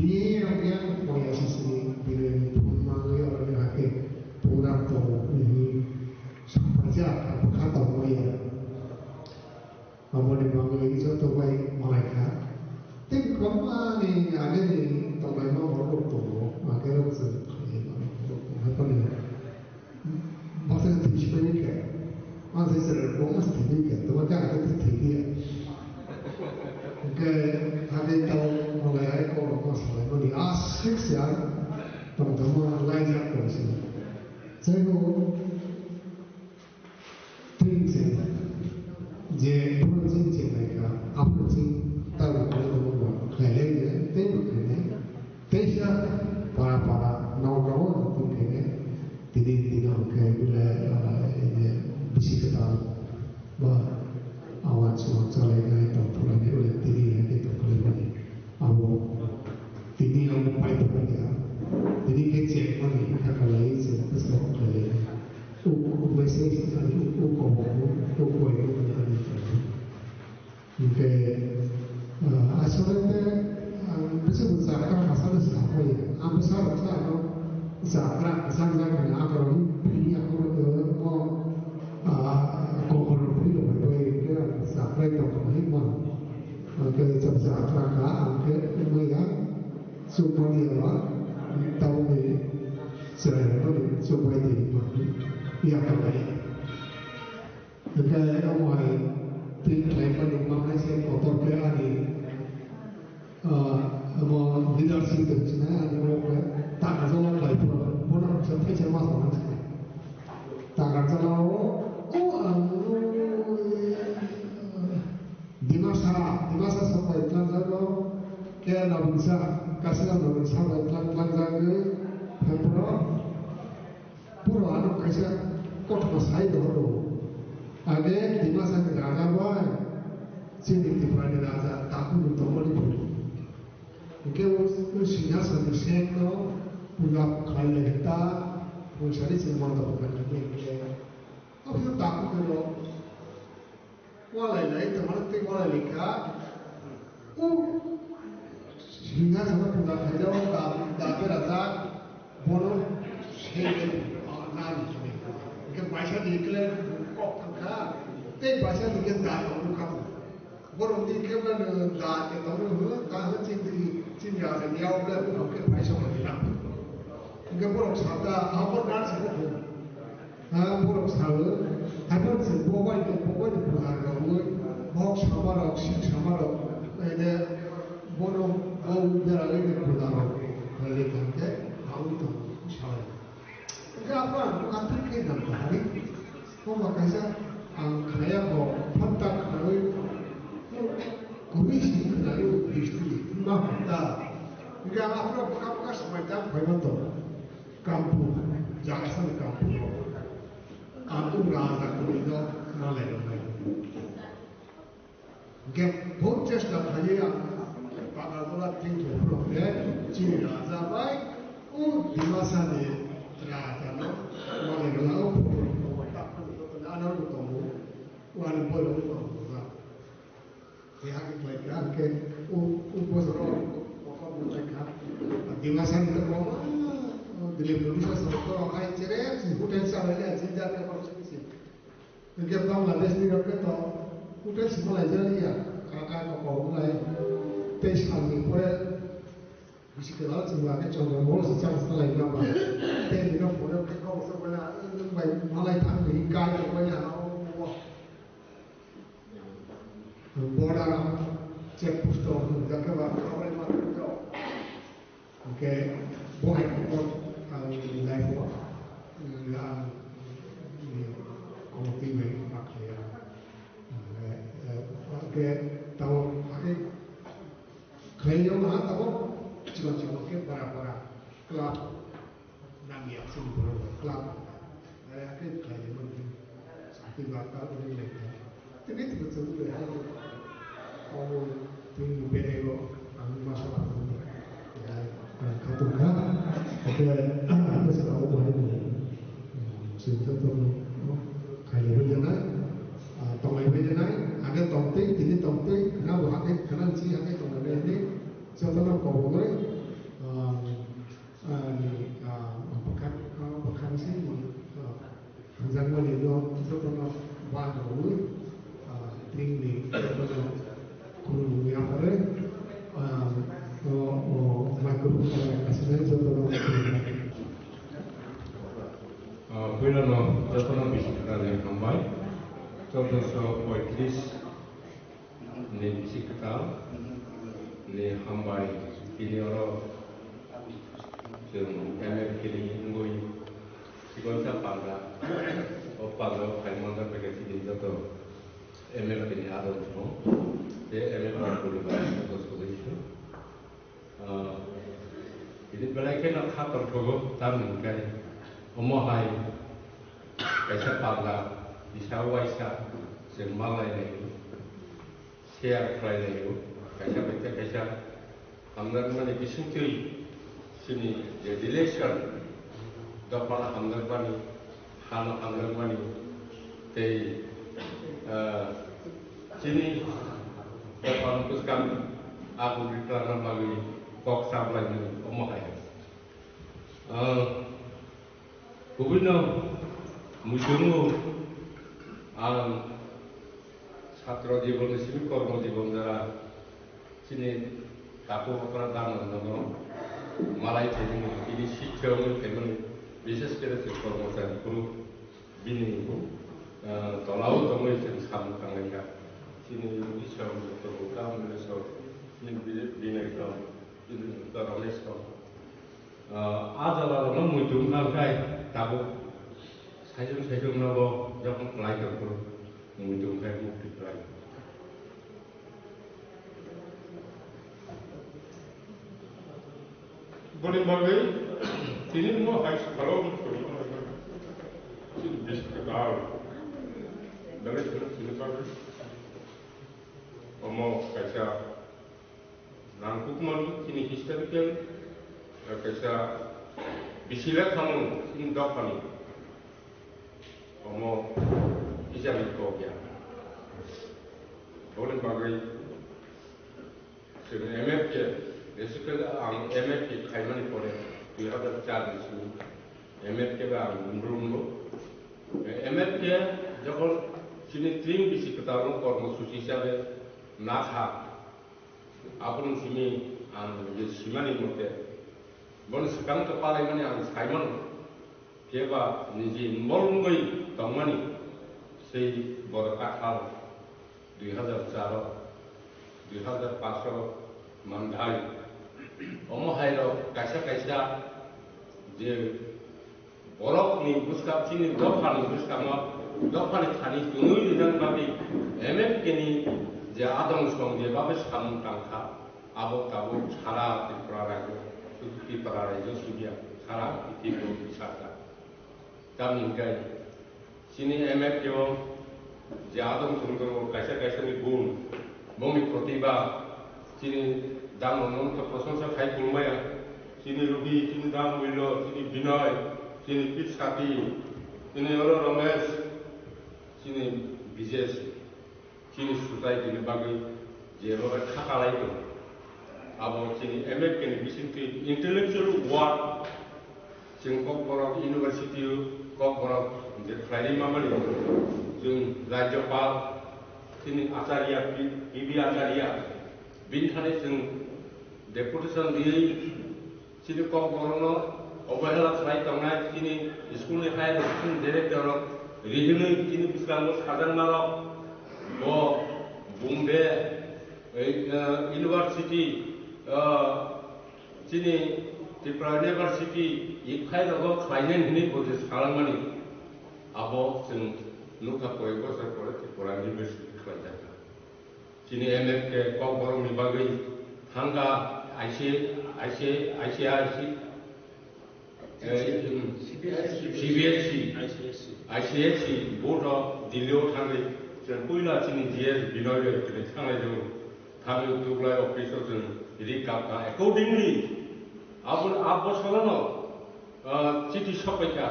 ये अभियान प्रयास से बिना मांगे और आके पूरा तो नहीं संपत्ति खाता हुआ है हमारे मांगे जो तो भाई मायका तेरे कमाने आगे तो भाई मां बड़ो तो आगे लोग से है तो नहीं बात है तीस पे नहीं क्या आज ऐसे बोनस नहीं क्या तो क्या आगे तो ठीक है que ada tahu mulai kalau masalah itu asik sih teman-teman lain yang kursi saya mau tinggi je project je mereka apa sih tahu kalau kalian tahu tesya para naurawan itu kayaknya tidak kayak bila bisi ketahui bah awal semua caranya itu pulangnya oleh diri yang kita kelihatan awal ini yang baik punya jadi kecil mana kalau ini sebesar kali biasa sekali ukur yang punya itu mungkin asalnya bisa besarkan masalah siapa ya besar besar besar besar kan agar ini aku mau sampai ke penghiman ke sebesar kerangka ke mereka semua dia tahu ni selain semua ini ia kembali jika awal tinggal pada mana saya kotor kaya ni mau leadership itu cina ada orang tak ada orang lain pun sampai cuma sama sekali tak ada orang dimasa sampai telanjang kaya nak bisa kasih nak bisa sampai telanjang hempura pura anak kasih kot masai dulu ada dimasa raja boy sini di mana raja takut untuk meliput mungkin usianya sedikit punya kaya kita mencari semua dapat lagi apa yang takut teman itu kalau nikah, hingga sama punya kerja tapi rasa bono sih nan ke bahasa dikler kok tangka, te bahasa dikler dah orang kamu, bono dikler dah ke tahu dah cinta dia udah oke bahasa mana, hingga bono sabda apa nan sebut, bono sabda apa sebut bawa itu pulang kamu, box samarok, ini bono udah lagi pulang lagi kan ke tahu tu salah. Enggak apa, atur ke dalam hari, kau makanya kaya kau pantak kau komisi kau istri, mak kita, enggak apa semacam bagaimana kampung, jangan kampung rasa kau itu malai. Enggak, proses dalam hari yang Pagatola tinggi problem, ciri rasa baik, dewasa ni terasa no, mana kalau tak anak bertemu, wan boleh bertemu lah. Pihak kita ke upasoro, apa mereka, dewasa ni terlalu, dia berusaha sesuatu yang cerai, hutan sahaja, cinta apa sih. Mungkin Bangladesh ni kita, hutan semula jadi kakak kau mulai. Tes kami pun bisa kenal semua ke contoh mula secara setelah itu apa, tes juga pun kau sebenarnya baik malai tang di kaya kau yang bola cek pusat jaga kau yang mana kau, oke, boleh kau live yang komoditi pakai oke, tahu pakai Kaya mana tahu cuma ke para klub nami aksi klub, saya ke kaya mana sakit bakal ini lagi. Tapi itu betul ya. Kalau tinggi bedego, kami masalah itu ya katungkan. Oke, apa sih tahu boleh ni? Sudah tu kaya berjalan, tolong berjalan. Ada tongting, jadi tongting, kenapa hakik, kenapa sih hakik tongting ini? Setelah kau boleh, pekan sih, jangan lihat setelah baru, tinggi, setelah kurung yang ada, mikrofon asal setelah. Bulan setelah bisikutan yang kembali, contoh poetris, ni bisikutan. Ni hambai ini orang yang kini ngui sikon siapa anda, opalo kaimanda bekerja di jatuh kini ada semua, dia boleh bayar terus itu. Jadi belajar nak khatar kau tahu kan, omohai kaisa pada di sawah semalai ni, share price ni. Kaisa hamdan mani bisungtui sini relation dapat hamdan mani hana hamdan mani tei sini dapat puskan aku diterangkan bagi kok sablay ni omokai kubino musumu ছাত্র জীবন sini কর্মজীবন যারা sini aku pernah tahu malai jadi ini শিক্ষক teman বিশেষ করে কর্মচারী guru bini itu tolong tolong itu sama kangga sini bisa terbuka menulis sini bini itu ini tertulis ada lah orang muncul kangga tahu saya nabo jangan pelajar guru muncul kangga bukti pelajar. Boleh bagai ini semua harus kalau ini bisa kenal dari sini bagai omong kaca nangkuk malu ini historical kaca bisilat kamu ini dapat omong bisa dikopian boleh bagai sebenarnya MFK resiko ang MFK kaimani pore 2004 sini MFK ba belum MFK যখন sini trim bisi ketahuan kর্মসূচি হিসাবে না থাক আপন sini ang je simani mote bon sekang kepala mani ang Simon keba niji molungoi tongmani sei bor kathal 2004 2005 mandhai omohairo kaisa je borok ni buska chini dofani buska ma dofani thani tunui didan babi MFK ni je adong song je babe sam tangkha abo kabo chara tipra rajo subia chara tibo bisata tamingkai sini MFK je adong song kaisa ni gun Bumi protiba, sini dam non ke prosonsa kai kulmaya, sini Ruby, sini dam Willow, sini Binoy, sini Pitskati, sini Oro Romes, sini Bizes, sini Sutai, sini Bagi, Jero Kakalai itu. Abo sini American Bisinti intellectual work, sing kok borok university, kok borok the Friday Mamali, sing Rajapal. Sini Acharya, PB Acharya, Bintane sing deputation di sini kok borono obahela try tangnai sini school ni hai deputation director regional sini biskango sadan maro bo Bombay university sini Tripura University ikhai rogo finance ni bodes kalamani abo sing nuka koego sa kore Tripura University sini MFK kok borong ni bagai hangga ICSC board of Dilio Tangi Puila sini GS Binoy kene sangai jo Tangi Dublai officials Rikaka accordingly abo solano city shopeka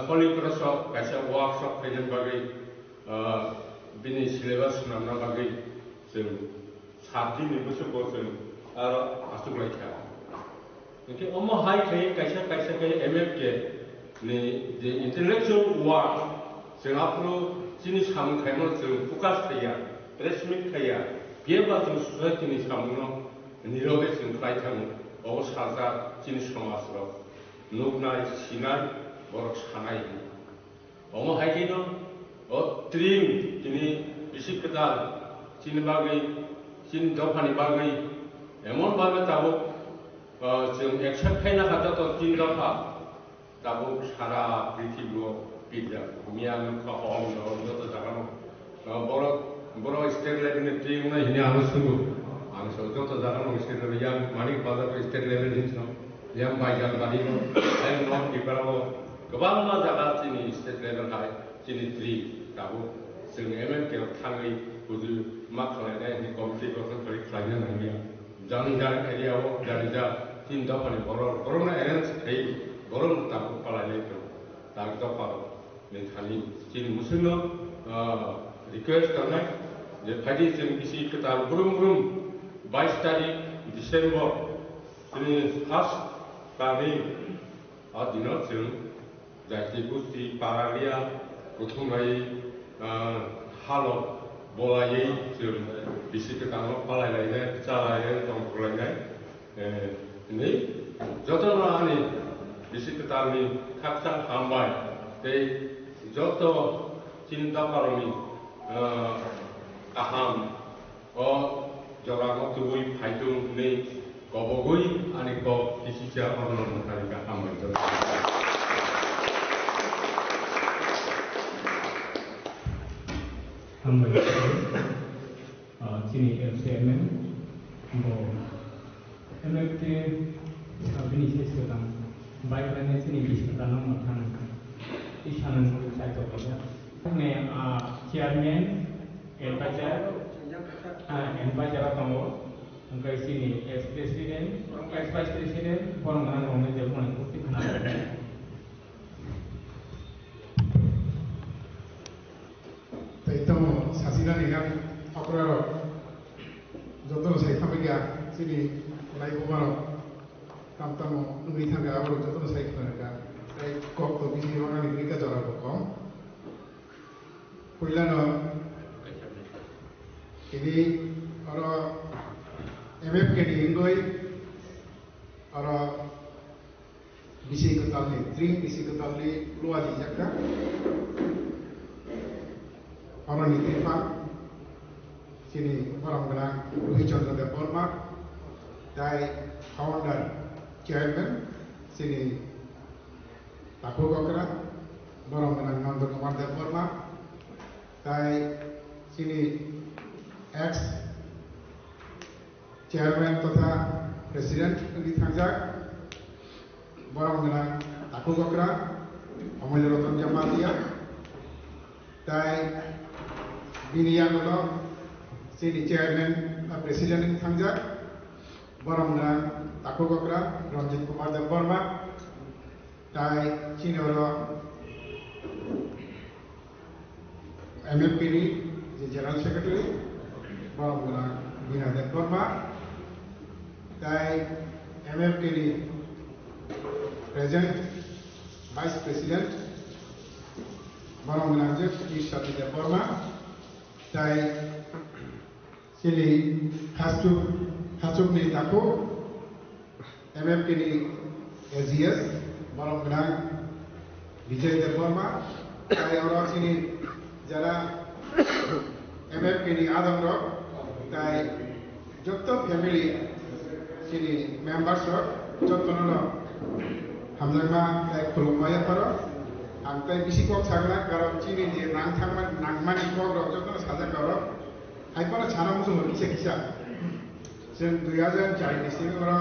Holy Cross shop kaisa workshop kajian bagai bini syllabus namna bagai जों साबसिन बोसोरखौ जों आरो आसुगलायखा ओंखाय अमा हाय थायो कायसा MFK नि जे intellectual work जों आफरो जिनि सामखायनो जों फोकास थाया रेसमिक थाया बेबा जों ससाइटिनि सामनो निरगे जों खायथां अ साजा जिनि समाजराव नुनाय सिनाय बरक सानाय अमा हायनो अ ट्रिम जिनि बिसिकदाल Sini bagai, sini dofani bagai, emon bagai tahu, jeng accept kena kata tu sini dofa, tahu sara pritibu pijak, mian kahom, jodoh jangan, borok state level ni team na ini harus sungguh, harus jodoh jangan state level yang manik pada tu state level ini semua, yang bagian tadi tu, yang non diperawo, kebang mana jaga sini state level hai, sini tri, tahu, jeng MFK tangi kudu mak kalian ini komisi kosong kali kalian nanti jangan area awak dari jah cinta pani borong na arrange kai borong tak kepala itu tak dapat mentali sini musuhnya request karena je tadi sini isi kita burung 22 tarik Desember sini khas kami adinat sini jadi kusti paralia utumai halo bolai jum bisi ketemu palai lainnya, cara lainnya, tongkol lainnya. Ini jodoh orang ini bisi ketemu kakak hambai, tapi jodoh cinta parami aham, jorang tubuh payung ini kobogui, ani kob bisi siapa orang mereka hambai jodoh. Hambai sini FCMM MFK bini sesuatu baik lainnya sini bisa tanam makan isan saya coba ini chairman advisor kamu angkai sini ex president ex vice president orang orang jalan putih kenal itu saksikan dengan আপনার যত সাইখামিকা চিনি লাইবুমার তামতাম নুই থাকা আবার যত সাইখামিকা তাই cock তো BC বাঙালি গ্রিকা জরা কম কইলানো ini orang MF ke di Indoi orang bisi ketali, drink bisi ketali luar di Jakarta orang di Tripa sini orang bilang Rohit Chandra Devarma dai founder chairman sini Tapu Gokra orang bilang Nanda Kumar Devarma dai sini ex chairman तथा president di Tangjak borong dengan Taku Gokra Amal Rotan Jamatia tai biniya golo sini chairman president di Tangjak borong dengan Taku Gokra Ranjit Kumar Devarma tai sini golo MFPD the general secretary borong dengan Bina Devarma tai MFPD President, Vice President, borong dengan Ishati Devarma tai sini Hasuk ni Taku MFPD SGS borong dengan Vijay Devarma tai orang sini jara MFPD Adam Rock তাই যত family sini members যত নন হামজামা তাই খুলুমায়া পারো আমতাই BC cock ছাগলা কারণ চিনি যে নাং থাকমান নাংমানি cock যত সাজা করো হাইপারা ছানা মুসুম কিসা কিসা जों 2004 नि सिगां रा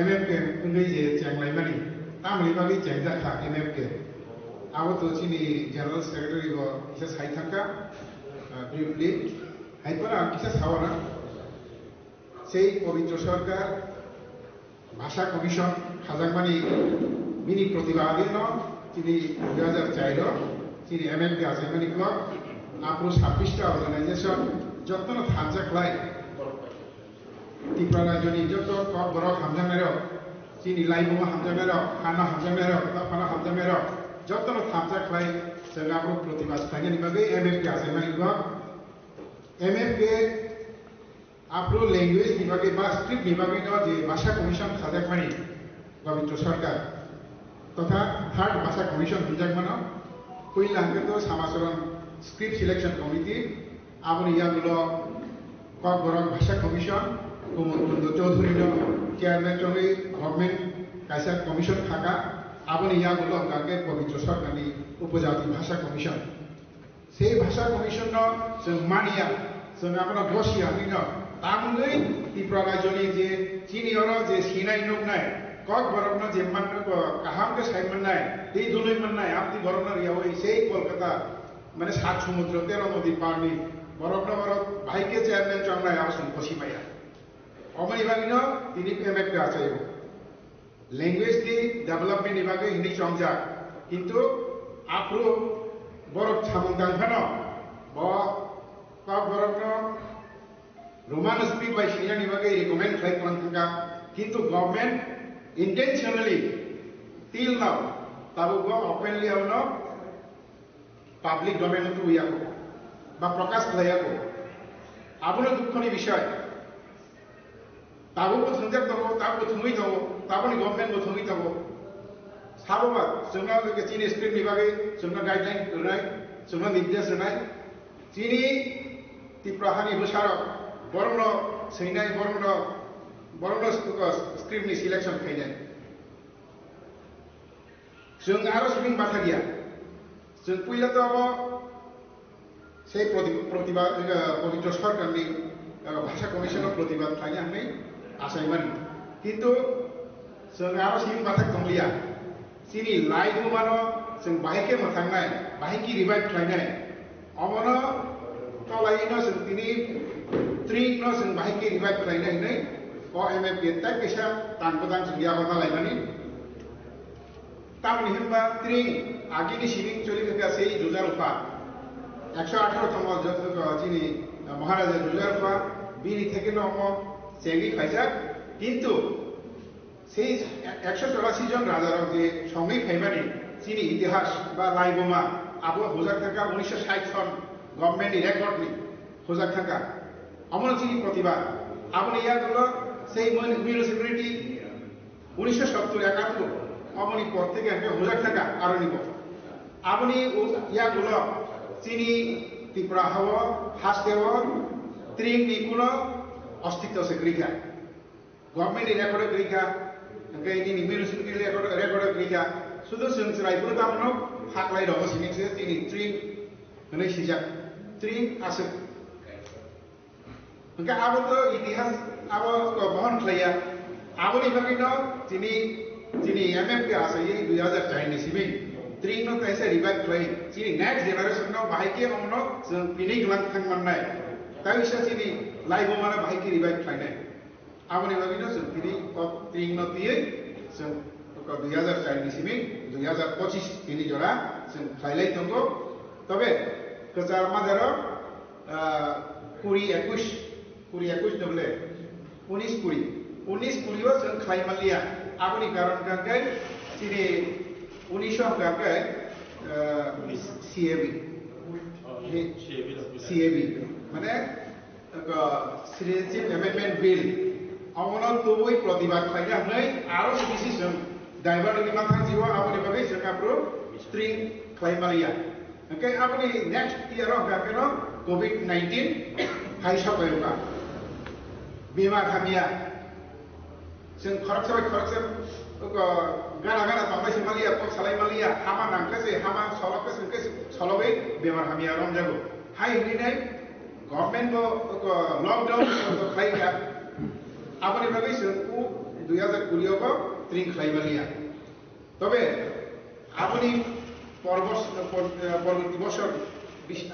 MFK उन्दै जे चेंगलायमानि तामलि बागै चेंजाखा MFK आबो तो चिनि जनरल सेक्रेटारि गो इसे साइथांका ब्रिफलि হাইপারা কিসা ছাওয়ানা সেই পবিত্র সরকার ভাষা কমিশন হাজারমানি মিনি প্রতিবাদীন তিনি 2004 তিনি MFK আসাইমানি ক্লাব আপনি 26টা অর্গানাইজেশন যত্ন থাকজাকলাই ত্রিপুরা রাজ্যনি যত কক বরক হামজামের চিনি লাইবুমা হামজামের খানা হামজামের ফানা হামজামের যত্ন থাকজাকলাই जों আপনি প্রতিবাদ থাকেনি বাগে MFK আসাইমানি ক্লাব MFK आपरो लैंग्वेज निभागे बा स्क्रिप्ट निभागे न जे भाषा कमिशन खाजाक मानी पवित्र सरकार तथा थर्ड भाषा कमिशन हिजाक मानो पहिला हांगे तो समाचरण स्क्रिप्ट सिलेक्शन कमिटी आबनि यागुलो कक बरक भाषा कमिशन कुमुद चौधुरी न चेयरमैन चंगे गवर्नमेंट कायसा कमिशन थाका आबनि यागुलो गागे पवित्र सरकारनि उपजाति भाषा कमिशन से भाषा कमिशन न जों मानिया जों आपना बसिया निन तामुलै त्रिपुरा राज्यनि जे चिनियर जे सिनाय नुनाय कक बरकनो जे माननो काहामके साइ मोननाय दै दुलै मोननाय आपनि बरकनो रियावै सेई कलकाता माने सात समुद्र 13 नदी पारनि बरकनो बरक भाइके चेयरमैन चंगनाय आसन पसिमाया अमनि बागिनो तिनि MFK आचायो लैंग्वेज नि डेभलपमेन्ट नि बागै हिन्दी चंगजा किन्तु आप्रो बरक सामंदांखानो ब कक बरकनो Roman speak by Shia Nivage recommend flight Lanka, Kintu government intentionally till now, Tabugo openly or no public domain to Yako, but Prokas Playako. Abuna Dukoni Vishai Tabu Sunjako, Tabu Tumito, Tabuni government with Tumito. Sababa, Suna the Chini script Nivage, Suna guideline tonight, Suna Nidia tonight, Chini Tiprahani Bushara. बरमनो सैनाय बरमनो स्क्रिप्टनि selection खायनाय जों आरो सुबिं बाथा गैया जों पहिला तो से प्रतिबाद पवित्र सरकारनि भाषा कमिशन प्रतिबाद खायनानै आसायमोन किन्तु जों आरो सुबिं बाथा दंलिया सिनि लाइगुमानो जों बाहायके मोथांनाय बाहायकी रिभाइभ खायनाय अमनो तलायनो जों दिनै Tring no sing bahiki ribat kelaina ini, ko MFK tak bisa tangkutan sedia kota lain ini. Tam ni hamba tring agi ni sining curi kerja sei 2004. 118তম যিনি মহারাজা রুজারফা বিনি থেকে নম চেঙ্গি ফাইজাক কিন্তু সেই 184 জন রাজার যে সঙ্গী ফাইমানি যিনি ইতিহাস বা লাইবোমা আবু হোজাক থাকা 1960 সন গভর্নমেন্ট রেকর্ডনি হোজাক থাকা আমার যিনি প্রতিভা আপনি ইয়াগুলো সেই মিউনিসিপ্যালিটি 1970-71 অমনি পর থেকে হোজাক থাকা আরো নিব আপনি ইয়াগুলো চিনি ত্রিপুরা হওয়া হাসদেও ত্রিংনি কোনো অস্তিত্ব আছে গৃহা গভর্নমেন্ট রেকর্ড গৃহা দিনী মিউনিসিপ্যালিটি রেকর্ড গৃহা শুধু রায়পুর দামনো ফাকলাই রব সিনিকসে তিনি ত্রিং হনে সিজাক ত্রিং আছে আবো তো ইতিহাস আবো বহন খাইয়া আবনি বাকিনো তিনি এমএমকে আছে এই 2004 নিসিমি ত্রিং নো তাইসে রিভাইভ খাই তিনি নেক্সট জেনারেশন নো বাহাইকে আমনো পিনি গ্লাং থাংমাননাই তাইসা তিনি লাইভ মানে বাহাইকে রিভাইভ খাইনাই আপনি বাকিনো তিনি ত্রিং নো দিয়ে 2004 নিসিমি 2025 তিনি জোড়া খাইলাই দঙ্গ তবে কচার মাজার 20-21 ডবলে 19-20 जों खायमालिया आबनि कारण गांगै सिरि 1900 गांगै CAB माने सिटिजनशिप एमेंडमेंट बिल अमनो तुबुई प्रतिबाद खायना नै आरो बिसि जों डाइभारनि माथां जिवा आबनि बागै जों आप्रो स्ट्रिं खायमालिया ओके आबनि नेक्स्ट इयार गांगैनो कोविड-19 हाइसा गयोबा बेमार हामिया जों खरकसे गाना बांबाय मालिया पक सालाय मालिया हामा नांखासे हामा सलकसे जोंके सलबै बेमार हामिया रम जागो हाय हिनै गभर्नमेन्ट लकडाउन खायगा आबनि बागै जों 2020 को ट्रिं खायमालिया तबे आबनि পরবর্তী বছর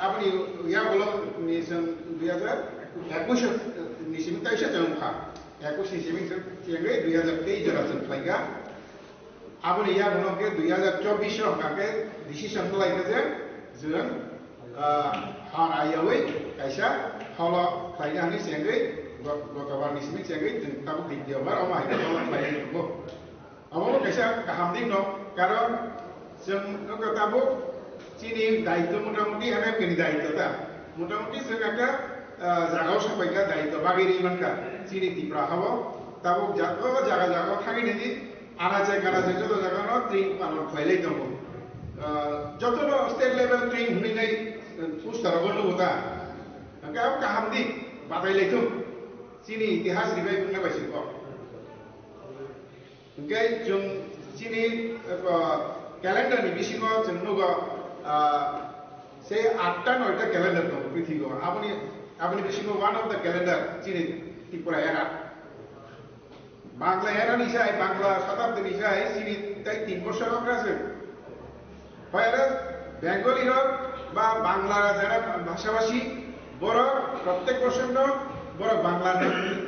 আপনি ইয়াগুলো নিয়েছেন 2021 নিশিমি তাইসা জমখা 21 নিশিমি চেঙ্গে 2023 জরাসন ফ্লাইগা আপনি ইয়াগুলোকে 2024 রকাকে ডিসিশন লাইকে যে जों हान आयावै कायसा हलो फ्लाइगा नि চেঙ্গে गतबार निशिमी চেঙ্গে जों ताबो भिडियोबार अमा हाइका हलो फ्लाइगा दंगो अमाबो कायसा गाहामदिं दं कारण जों ताबो চিনি দায়িত্ব মোটামুটি এমএমকে দায়িত্বটা মোটামুটি जों একটা জায়গাও সাপাইকা দায়িত্ব বাগেরি মানকা চিনি ত্রিপুরা হব তাবো জায়গা থাকি আনাচে কানাচে যত জায়গানো ট্রিং পালন খাইলাই দङ যত স্টেট লেভেল ট্রিং হুইনাই পুস্তারা বললো ওটা গাও কাহামদি বাতাইলাইতো চিনি ইতিহাস রিভাই বুंना बायसि क ओके जों चिनि ক্যালেন্ডারनि बिसिङाव जों नुगो से 8-9টা ক্যালেন্ডার दङ पृथ्वीआव আপনি बिसिङाव वान अफ द ক্যালেন্ডার चिनि त्रिपुरा एरा बांग्ला एरा निसाय बांग्ला शताब्दी निसाय चिनि ताई 3 বছর আছে হয় বেঙ্গলি হোক বা বাংলা যারা ভাষাভাষী বড় প্রত্যেক বছর বড় বাংলা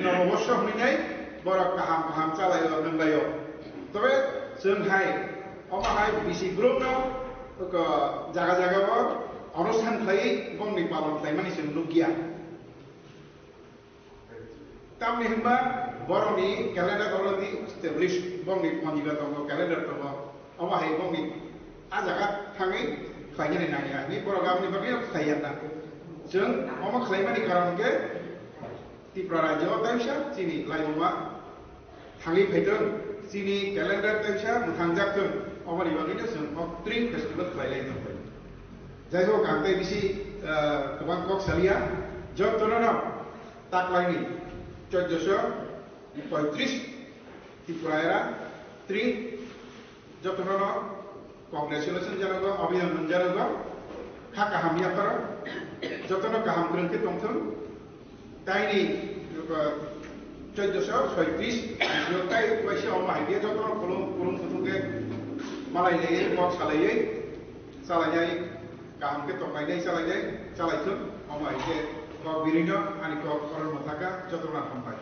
নববর্ষ হইনাই বড় কাহাম চালায় নংলায় তবে जोंहाय अमाहाय बिसि ग्रुप জায়গা অনুষ্ঠান খাই বংনি পালন খাই মানে जों नुगिया तामनि होनबा बर'नि क्यालेन्डार अलरेडि एस्टाब्लिश बंनि पन्जिका दङ क्यालेन्डार दङ अमाहाय बंनि आ जागा थाङै खायनानै नाया नि बर' गामनि बागै खायना जों अमा खायमानि खारनके त्रिपुरा राज्योआव ताइसा चिनि लाइबमा थाङै फैदों चिनि क्यालेन्डार ताइसा मुथांजाकजों अमानि बागैनो जों ट्रिं फेस्टिभेल खालायलायदों जाय होक आं ताइ बिसि गोबां कक सालिया जतननो ताकलायनि 1435 त्रिपुराया ट्रिं जतननो कंग्रेचुलेशन जानांगौ अभिनंदन जानांगौ खा गाहामियाफोर जतन गाहाम ग्रोंथि दंथों ताइनि 1436 जोंताय बैसे अमाहाय जतन खुलुम खुथुंगे मालायनायै बक सालायै सालायनाय गाहामके तंनायनाय सालायथों अमाहाय बिरिनो आनि करण मथाका जतना हामबाय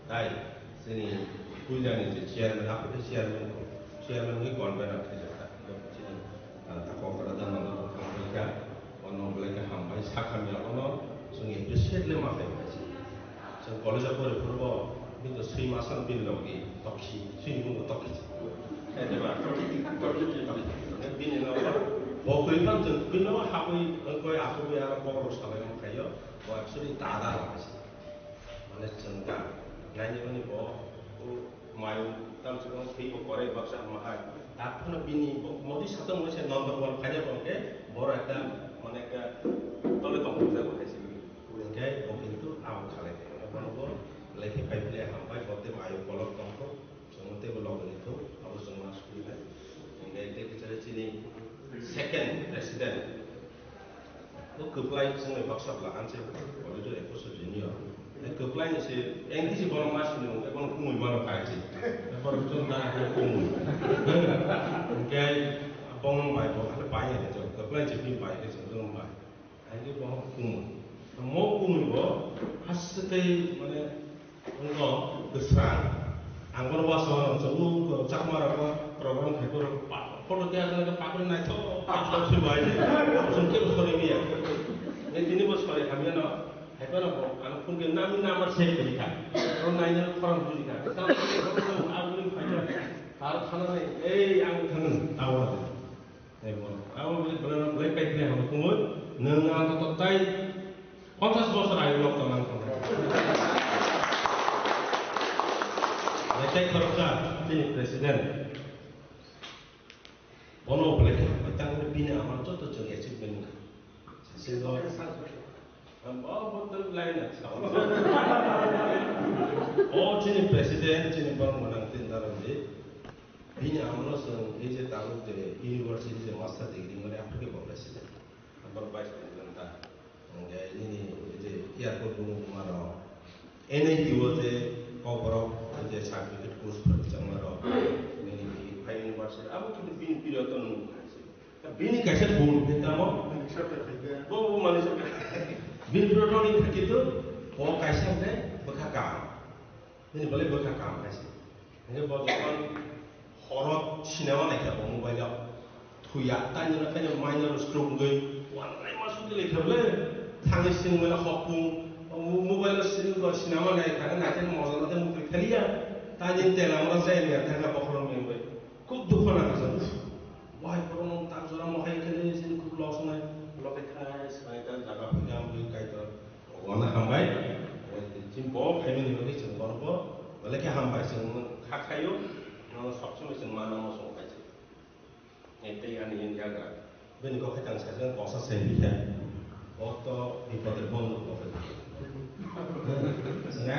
ताई जोंनि पुजानि जे चेयारमेन आफादनि चेयारमेननि गनबाय नाथाय जोंहा kcollege pore purbo কিন্তু 3 মাসন বিল লগে তকি সুইগুলো তকি এবা তকি বিনি না বকই পান বিল হাবই কই আসবে আর বড় সালে খাইও ও অ্যাকচুয়ালি দাদা আছে মানে চঙ্গা নাইনি মানে ব ও মায়ু তাম সঙ্গ ফেই করে বাক্সা মাহাই তারপর বিনি মোদি সাথে মনে নন্দবল খাইয়া বলকে বড় একটা মানে একটা তলে তখন যাবো খাইছি ওইটাই ও কিন্তু আম খালে বলবো লেখে পাইলে হামপাই বতে মায়ু কলক তংক সঙ্গতে লগনিত অবশ্য মাস করিলে এটাই বিচারে চিনি সেকেন্ড প্রেসিডেন্ট ও কপ্লাই সঙ্গে বাক্সাবলা আনছে কলেজের 21 জুনিয়র কপ্লাই সে এংলিশ বড় মাস ছিল এখন কুমুই মারা পাইছে এরপর জন না কুমুই গাই বং বাই বং পাই না তো কপ্লাই জিপি পাই গেছে জন বাই আইকে বং কুমুই mo kumibo haste mane ngo besar angor waso jalu chakmara ko program khaitor photo kya ka pakul nai tho pakul chibai sunke bosore biya ne tini bosore hamya no haipana ko an kunge nami namar sei kari ka ron nai ne forum buli ka sa ko aguli phaja har thana ne ei ang thangan awa ei bon awa buli bala lai pai ne ham kumoi nang ang to tai 50 বছর আগে বর্তমান এটাই খরচা তিনি president বনো বলে তাহলে বিনা আমার যত জন অ্যাচিভমেন্ট সেগুলো বহুত লাইন আছে ও যিনি প্রেসিডেন্ট যিনি বর্তমান তিন দাঁড়াবে বিনা আমরা এই যে তারুতে ইউনিভার্সিটি যে মাস্টার ডিগ্রি মানে আপনাকে প্রেসিডেন্ট আমার vice president ini je airport maro NIU je kopro je certificate course per chamaro ini high university abu kitu bin piloton bin kaise bol betamo bo manusia bin piloton itu o kaise ade bekha kam ini boleh bekha kam kaise ini botol horot cinema naikha mobile thuya tanya kanya minor stroke goi one time masuk lekhle থাঙ্গে সিং মেলা হপু mobile Singh বা cinema নাই থাকে নাচেন মজা নাতে মুখে খেলিয়া তাই দিন তেল আমরা যাই না থাকা বখরম মেবে খুব দুঃখ লাগছে ওয়াই করম তাক জরা মহাই খেলে সিন খুব লস নাই লকে খায় সাইটা জায়গা থেকে আমি কাইতো ওনা হামবাই জিম ব খাইবে নিবে সিং করব বলে কি হামবাই সিং খা খাইও সবসময় সিং মানা মসং খাইছে এটাই আনি জায়গা বেনি কো খাইতাং সাজেন কসা সেবিটা অতো বিপদের বন্ধ করে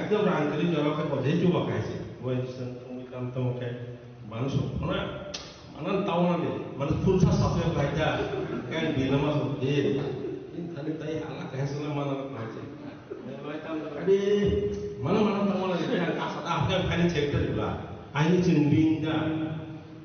একদম রাঙ্গলি জবাকে পদে জবা খাইছে ওই তুমি কাম তোমাকে মানুষ না মানান তাও না দে মানে ফুলসা সাথে ভাইটা কেন বিলমা দে ইন খালি তাই আলা খাইছে না মানা খাইছে ভাই কাম আরে mana tamu na deh asal apa kan cek terima ini cenderungnya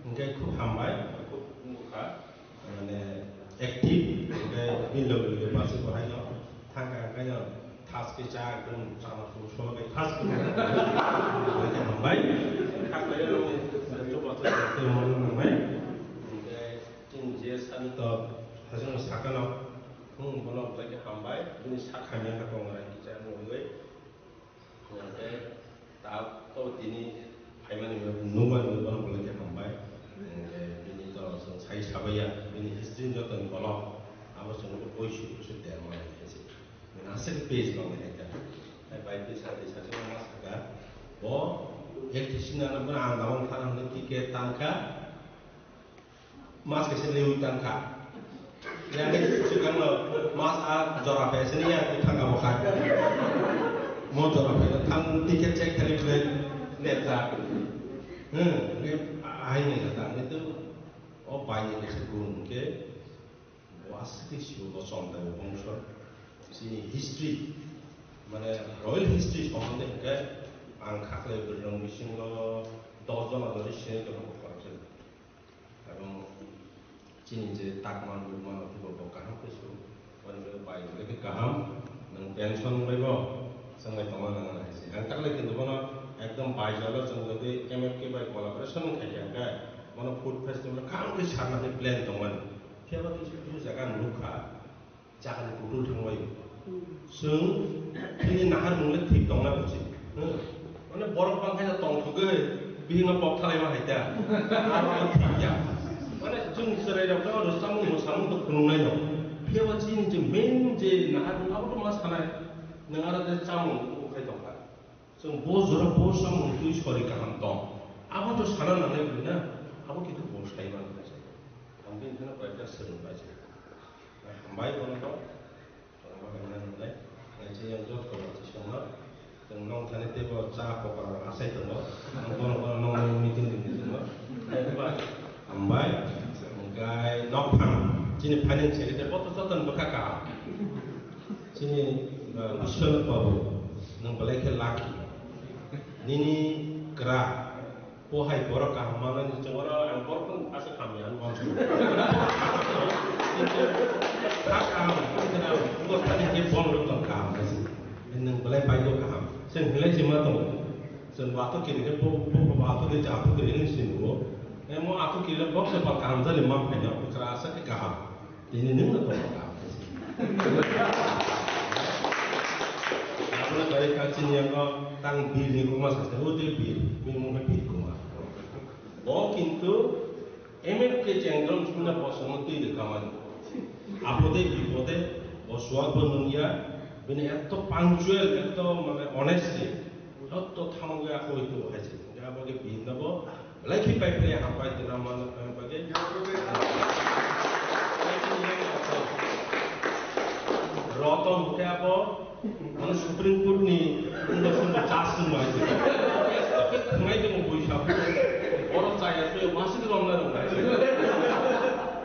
enggak ikut hambai ikut muka mana aktif enggak bilang masih bahaya tangga kaya tas kecak dan sama susu kayak tas enggak hambai kakaknya lo coba terus mana hambai enggak cenderung sanito hasil sakana belum lagi hambai ini sakanya kakak orang kita nunggu oke, tahu ini hanya nunggu boleh hambai, ini tu saya sabaya, ini history tu kan kalau apa semua boleh sudah mana ni, nasib page mana ni kan, baik tu saya cuma masakan, एक किसी ने अपना आंदावन था हमने की तंका मास कैसे ले हुई तंका यानी सेkarang मास आ जरा पैसे नहीं है तंका बुखार mau jawab apa tang tiket cek kali beli neta ini akhirnya datang itu oh banyak sekun ke wasiti siapa sonda bangsa sini history mana royal history sonda ke angkat le berang bising lo dozen ada sini kalau bukan kalau sini je takman rumah tu bawa kaham tu so mana baik lagi kaham nang pension bawa संगत तमाम ना है से अंतर लेकिन दोनों एकदम बाइजॉलर संगत एमएफके बाय कोलैबोरेशन में किया गया मानो फूड फेस्टिवल काम के छाना दे प्लान तमन क्या बात किसी जगह मुखा जाकर कुटुल ठंगवाई सुन ini nahar mulai ठीक तमन बुझी माने बरफ बांखायनो दंथ'गो बिहिनो पक थालायमा हायदा आरो थिया माने जों जिरायदावथ' आरो सामु खुलुमनाय दं बेबादि जे मेन जे नाहाबोथ' मा सानाय नों आरो जे सामु उखाय दंखा जों बजरा बस सामु तुइ सरि गाहाम दं आबोथ' साना नालाय ना आबो किन्तु बस थायोमा नालाय आं बेनिखायनो बायदा सोलोंबाय हामबाय बनोथ' नालाय जे yang jod ko profesional dan nong tane te bo cha ko para asai to no nong nong meeting din no ba ambai ngai nok phang chini phaining chele te bo to tan baka ka chini mission ko nong balai ke laki nini kra po hai bor ka mana ni chora ang bor pun asa kamian bon các am cái nào cũng có thể cái phong được tổng cảm là gì nên có lẽ phải có cảm xem cái lấy gì mà tổng xem vào tôi kêu cái bộ vào tôi cái chạm tôi cái lên xin của em muốn tôi kêu là bóc sẽ vào cảm rất là mong phải nhớ cái ra sẽ cái cảm thì nên những là tổng cảm apalagi dari kajian yang kau tang bili rumah saja udah bili mau bili rumah oh kintu MFK jengkel sebenarnya bosan itu di kamar আপদে বিপদে অসুয়াদ বনুনিয়া বিনে এত punctual এত মানে honestly এত থামগে আকো হইতো হয়েছে যাবগে বিনব লাইকি পাইপলে হাপাই দিনা মান বাগে রতন কে আব মানে সুপ্রিম কোর্ট নি সুন্দর চাষ মাইছে খাই দেব বৈশাখ বড় চাই আছে মাসিক রমনা রঙাইছে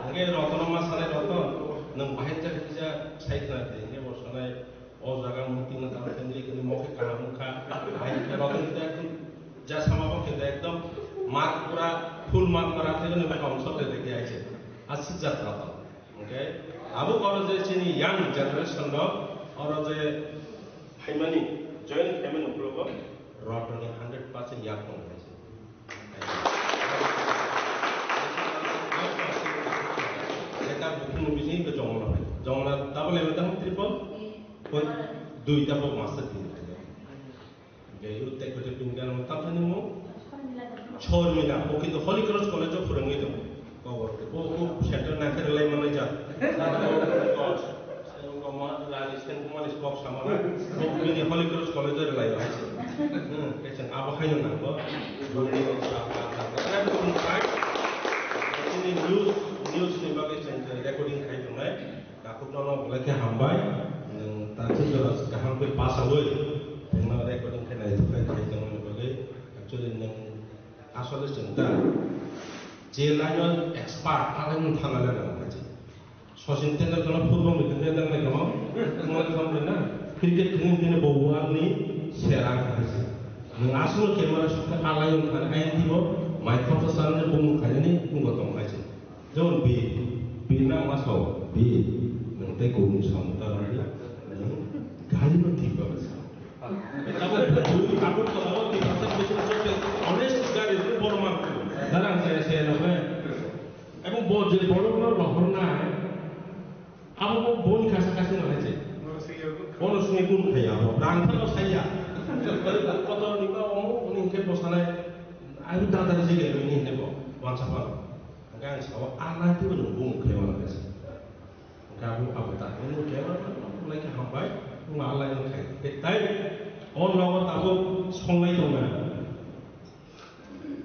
আগে Ratan মাসানে Ratan nang bahaya kerja saya nanti ini bosannya oh jangan mungkin nanti sendiri kini mau ke kamu kan bahaya kalau kita itu jasa sama kita ekdom mark pura full mark berarti kan lebih konsol dari dia aja asik jatuh oke abu kalau jadi sini young generation lo orang jadi Haimani join Haimani upload rotongnya 100% yang pun bukan bisnis ke jongla double level dah triple pun dua double master tin jadi itu tek betul pinggan mata tadi mu chor mina oke itu Holy Cross College of Furang itu kau center nak kerja mana aja kau mau lari sen kau mau skop sama lah kau ini Holy Cross College ada lagi aja kecen apa hanya nak kau dua ini siapa tak pun baik ini news ni bagi center recording kai tu nai aku nono boleh ke hambai yang tadi jelas ke hampir pasal dulu yang recording kai nai tu kai tu nai bagi actually yang asal center jelanya expert paling thangal ada macam Sachin Tendulkar football itu dia dah nak kamu kamu mana cricket ni bawa ni serang macam yang asal kamera suka alayun kan ayat itu microphone ni bung kai ni bung gotong macam John B na masuk B nanti kau sampai lagi kali nanti bagus. Tapi aku tahu di pasar besar honest sekali itu borong. Sekarang saya nampak, aku buat jadi borong lahor na. Aku mau bon kasih mana sih? Bonus ni pun kaya, berangkat atau saya. Kalau ni kau ni ke bosannya, aku dah dari sini ni ni bo, wansapa. Kan sahabat anak itu menunggu kewan guys. Kamu apa tak? Menunggu kewan, mereka hambai, malah yang kaya. Tapi orang lawan tahu songai tu mana?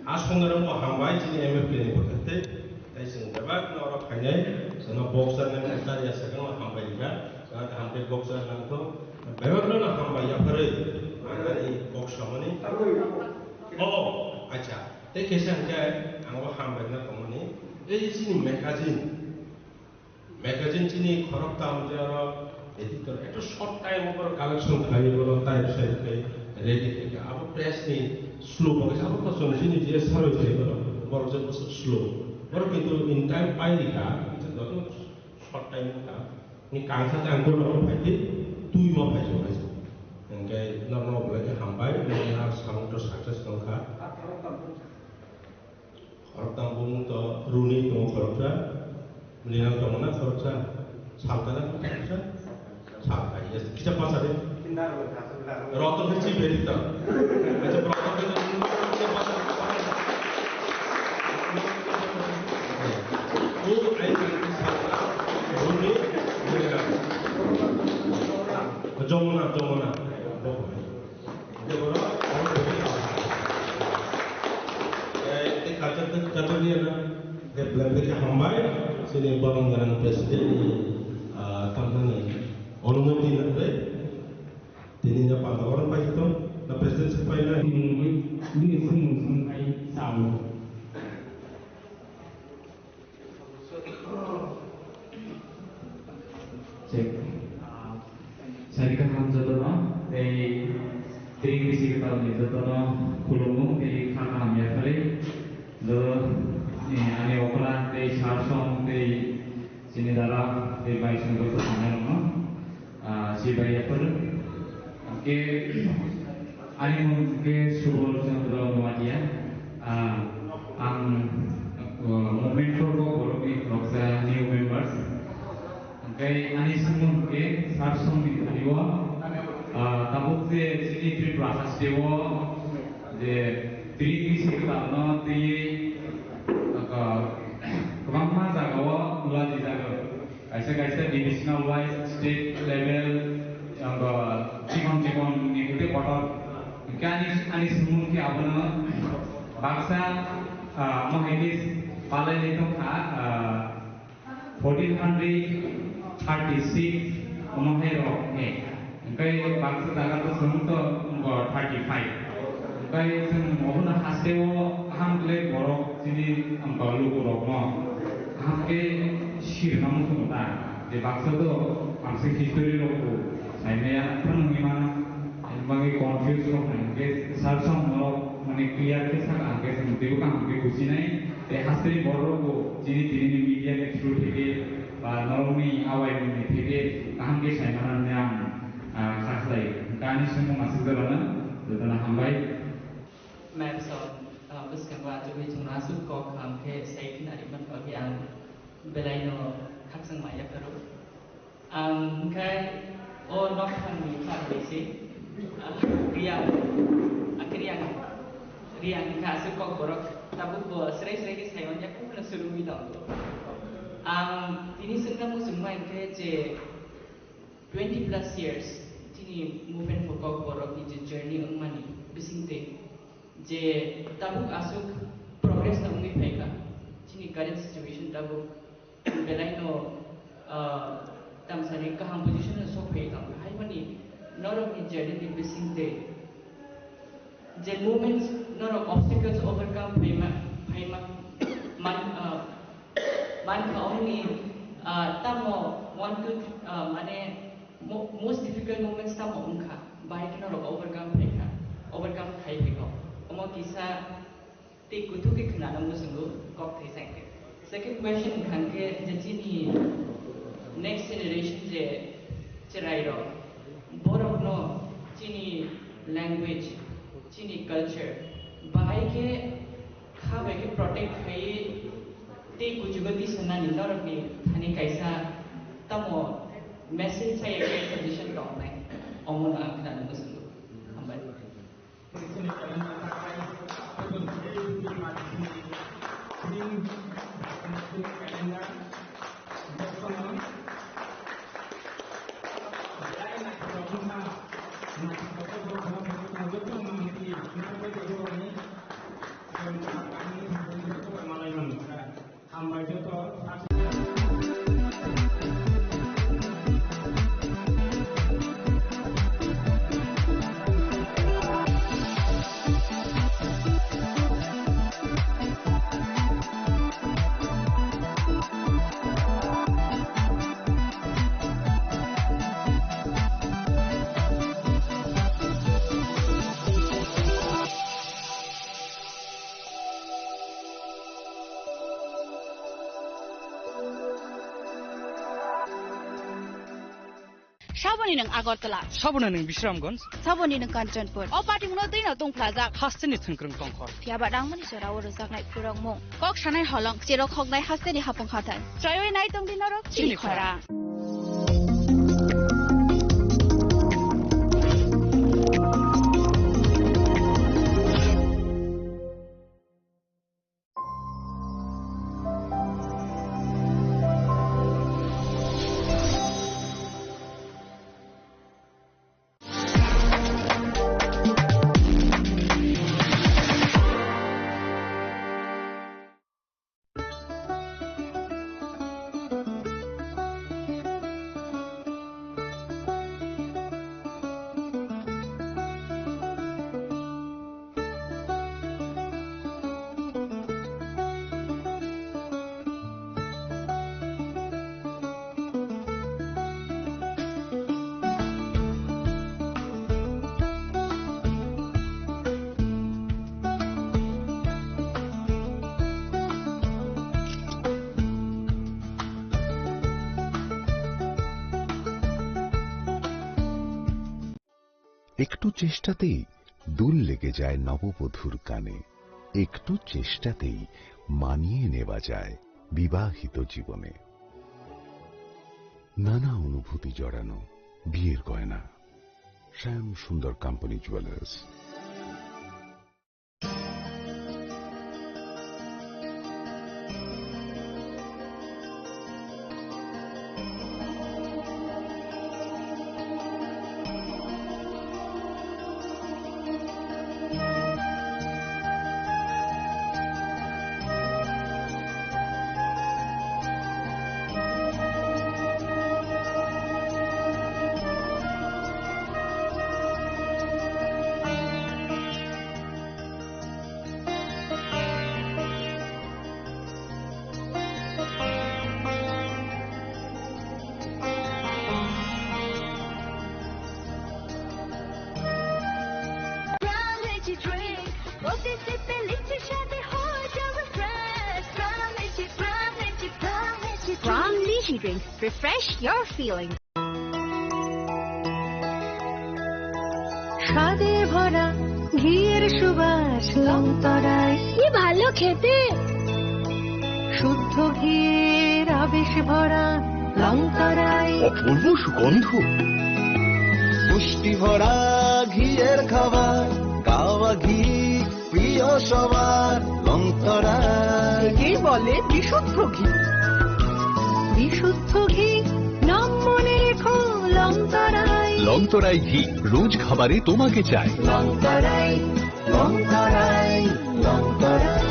Asongai orang hambai jadi MFK ni berkata, tapi sengkebak orang kaya, sana boxer ni mereka dia sekarang hambai juga, sana hambai boxer nanti, berapa orang hambai ya pergi, mana ni boxer mana ni? Oh, aja. Tapi kesan kaya, angwa hambai na kamu ni. এই চিনি magazine চিনি খরক দাম যারা editor একটা short time উপর collection খাই বলো type side খাই রেডি থেকে আবার প্রেস নি স্লো বলে আবার তো শুনে চিনি যে সারই খাই বলো বড় যে বছর স্লো বড় কিন্তু ইন টাইম পাই দিকা যত শর্ট টাইম কা নি কাংসা জাঙ্গল বড় ফাইতে তুই মা ফাইছো ফাইছো এঙ্গাই নরম বলে হামবাই আর সামুদ্র সাকসেস সংখ্যা Orang tampung to runi to korupsa, mendingan to mana korupsa, saltanan korupsa, 자, 기자 파사래. 어떤 회치 베리다. 그래서 어떤 기자 파사래. 오, 아이들 사람. 오늘 내가 정원아. 이제 뭐라? Katanya dia belajar hambai sini barang dengan presiden tantangan orang nanti nanti ini apa orang baik itu na presiden supaya ini semua ay sao cek saya dikatakan jodoh dari visi kita ini jodoh kulungu dari kakak ya kali ane opera dari sarsong dari sini darah dari bayi sungguh tu sana si bayi apa ke ane mungkin suruh sungguh rumah dia moment for ko boroki loksa new members ke ane semua ke sarsong di tadiwa tabuk se sini trip process dewa je three visi kita di kemana jaga luar di jaga, kaisa divisional wise state level yang cikon ini kotor, anis semua ke apa nama bangsa menghidis paling itu 1436 menghidap, kai bangsa jaga tu semua 35. Kai semua orang hasil hamle borok sini angkau lu borok no hamke shir namu semua di bangsa tu bangsa history loku saya ni pernah gimana bagi confuse loku ke sarsam borok mana clear ke sak angke semua tu kan angke kusi nai hasil borok ko jadi media ke through theke normi awal ni theke hamke saya mana yang saklai kani semua masuk dalam dalam hambai Madison buskan waktu itu masuk kok hamke saya kena di mana bagian belaino kaksang maya peru. Kai nok kan mikir besi riang kasih kok borok tabuk bo sering di saya banyak pun suruh bilang. Ini sekarang musim main ke 20 plus years. Ini movement for kok borok ini journey money bising te. J Tabuk आसुक progress ना उम्मीद है का चीनी current situation Tabuk बेलाइनो तम सनी कहाँ position में सोच है का हाई मनी नॉर्म की जर्नी की बिसिंग दे जे moments नॉर्म obstacles overcome है man का only तमो want to माने most difficult moments तमो उनका बाइक नॉर्म overcome है का Omo kisah ti kutu ke kenana musungu kok thai sang ke. Second question kan ke jadi ni next generation je cerai ro. Borok no chini language, chini culture. Bahai ke kha bahai ke protect hai ti kujugati sana ni norok ni thani kaisa tamo message saya ke suggestion dong nai. Omo na kenana musungu. Hambai. Ini Saboni nang Agartala. Sabona nang Bisramganj. Saboni nang Kanchanpur. O party muno dei na tong plaza. Hasteni thangkrang tongkhor. Fiaba dangmani sora oro zaknai purang mo. Kok sanai holong chero khognai hasteni hapong khatai. Chayoi nai tong dinarok chili khara. একটু চেষ্টাতেই দুল লেগে যায় নববধূর কানে, একটু চেষ্টাতেই মানিয়ে নেওয়া যায় বিবাহিত জীবনে। নানা অনুভূতি জড়ানো বিয়ের গয়না। শ্যাম সুন্দর company jewellers. Drinks. Refresh your feelings. স্বাদে ভরা ঘিয়ের সুবাস লংতরায় কি ভালো খেতে, শুদ্ধ ঘিয়ের আবেশ ভরা লংতরায় অপূর্ব সুগন্ধ, পুষ্টি ভরা ঘিয়ের খাবার, গাওয়া ঘি প্রিয় সবার লংতরায়। কি বলে বিশুদ্ধ ঘি, বিশুদ্ধ ঘি নাম মনে রেখো লংতরাই। লংতরাই ঘি রোজ খাবারে তোমাকে চাই। লংতরাই, লংতরাই, লংতরাই।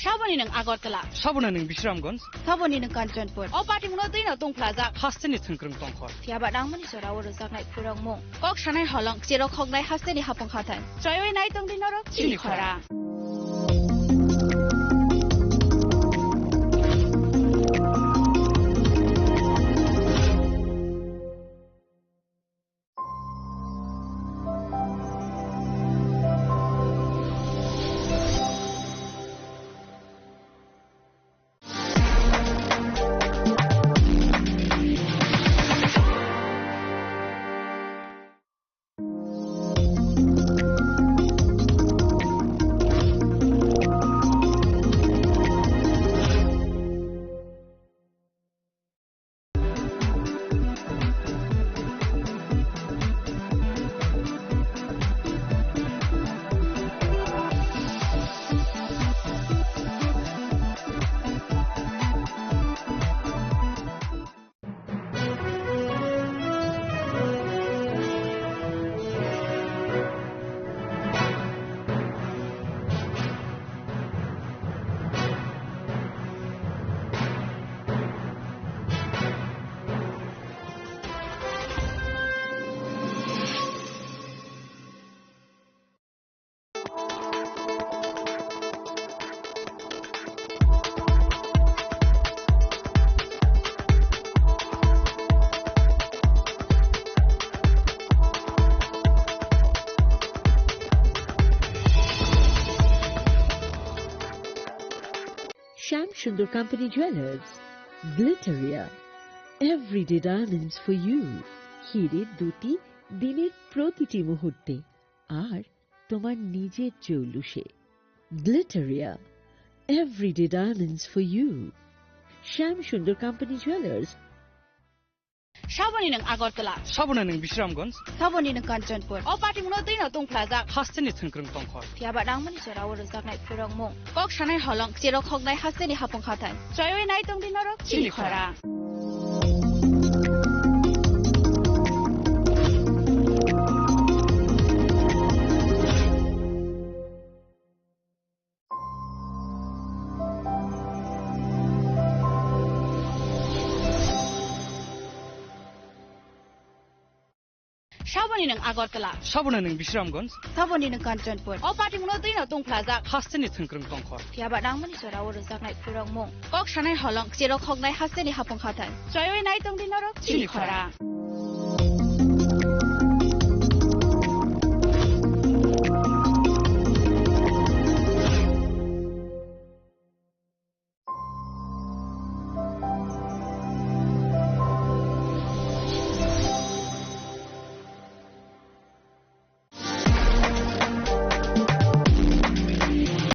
Shaboni ng Agartala. Sabona ng Bisramganj. Saboni ng Kanchanpur. O pati mo din atong plaza. Hasteni thengkrung tongkhor. Tiaba dang mani sora oro zaknai purang mo. Kok shanai holong chiro khognai hasteni hapong khatan. Choyoi nai tong dinoro chili khora. Sham Sundar Company Jewelers, Glitteria, everyday diamonds for you. হিরের দুটি দিনের প্রতিটি মুহূর্তে আর তোমার নিজের জৌলুসে। Glitteria, everyday diamonds for you. Sham Sundar Company Jewelers. Shaboni ng Agartala. Sabona ng Bisramganj. Saboni ng Kanchanpur. O pati mo din atong plaza. Hasteni thengkrung tongkhor. Tiaba dang mani sora oro zaknai purang mo. Kok shanai holong chiro khognai hasteni hapong khatan. Choyoi nai tong dinoro chili khora. Saboni nang Agartala. Sabona nang Bisramganj. Saboni nang Kanchanpur. O party mo din atong plaza. Hasteni Tengkrong Tongkhor. Piaba nang mani sora oro saknai purong mong. Kok sanai holong jerok hognai hasteni hapong khatan. Joyoi nai tong din norok chini khara.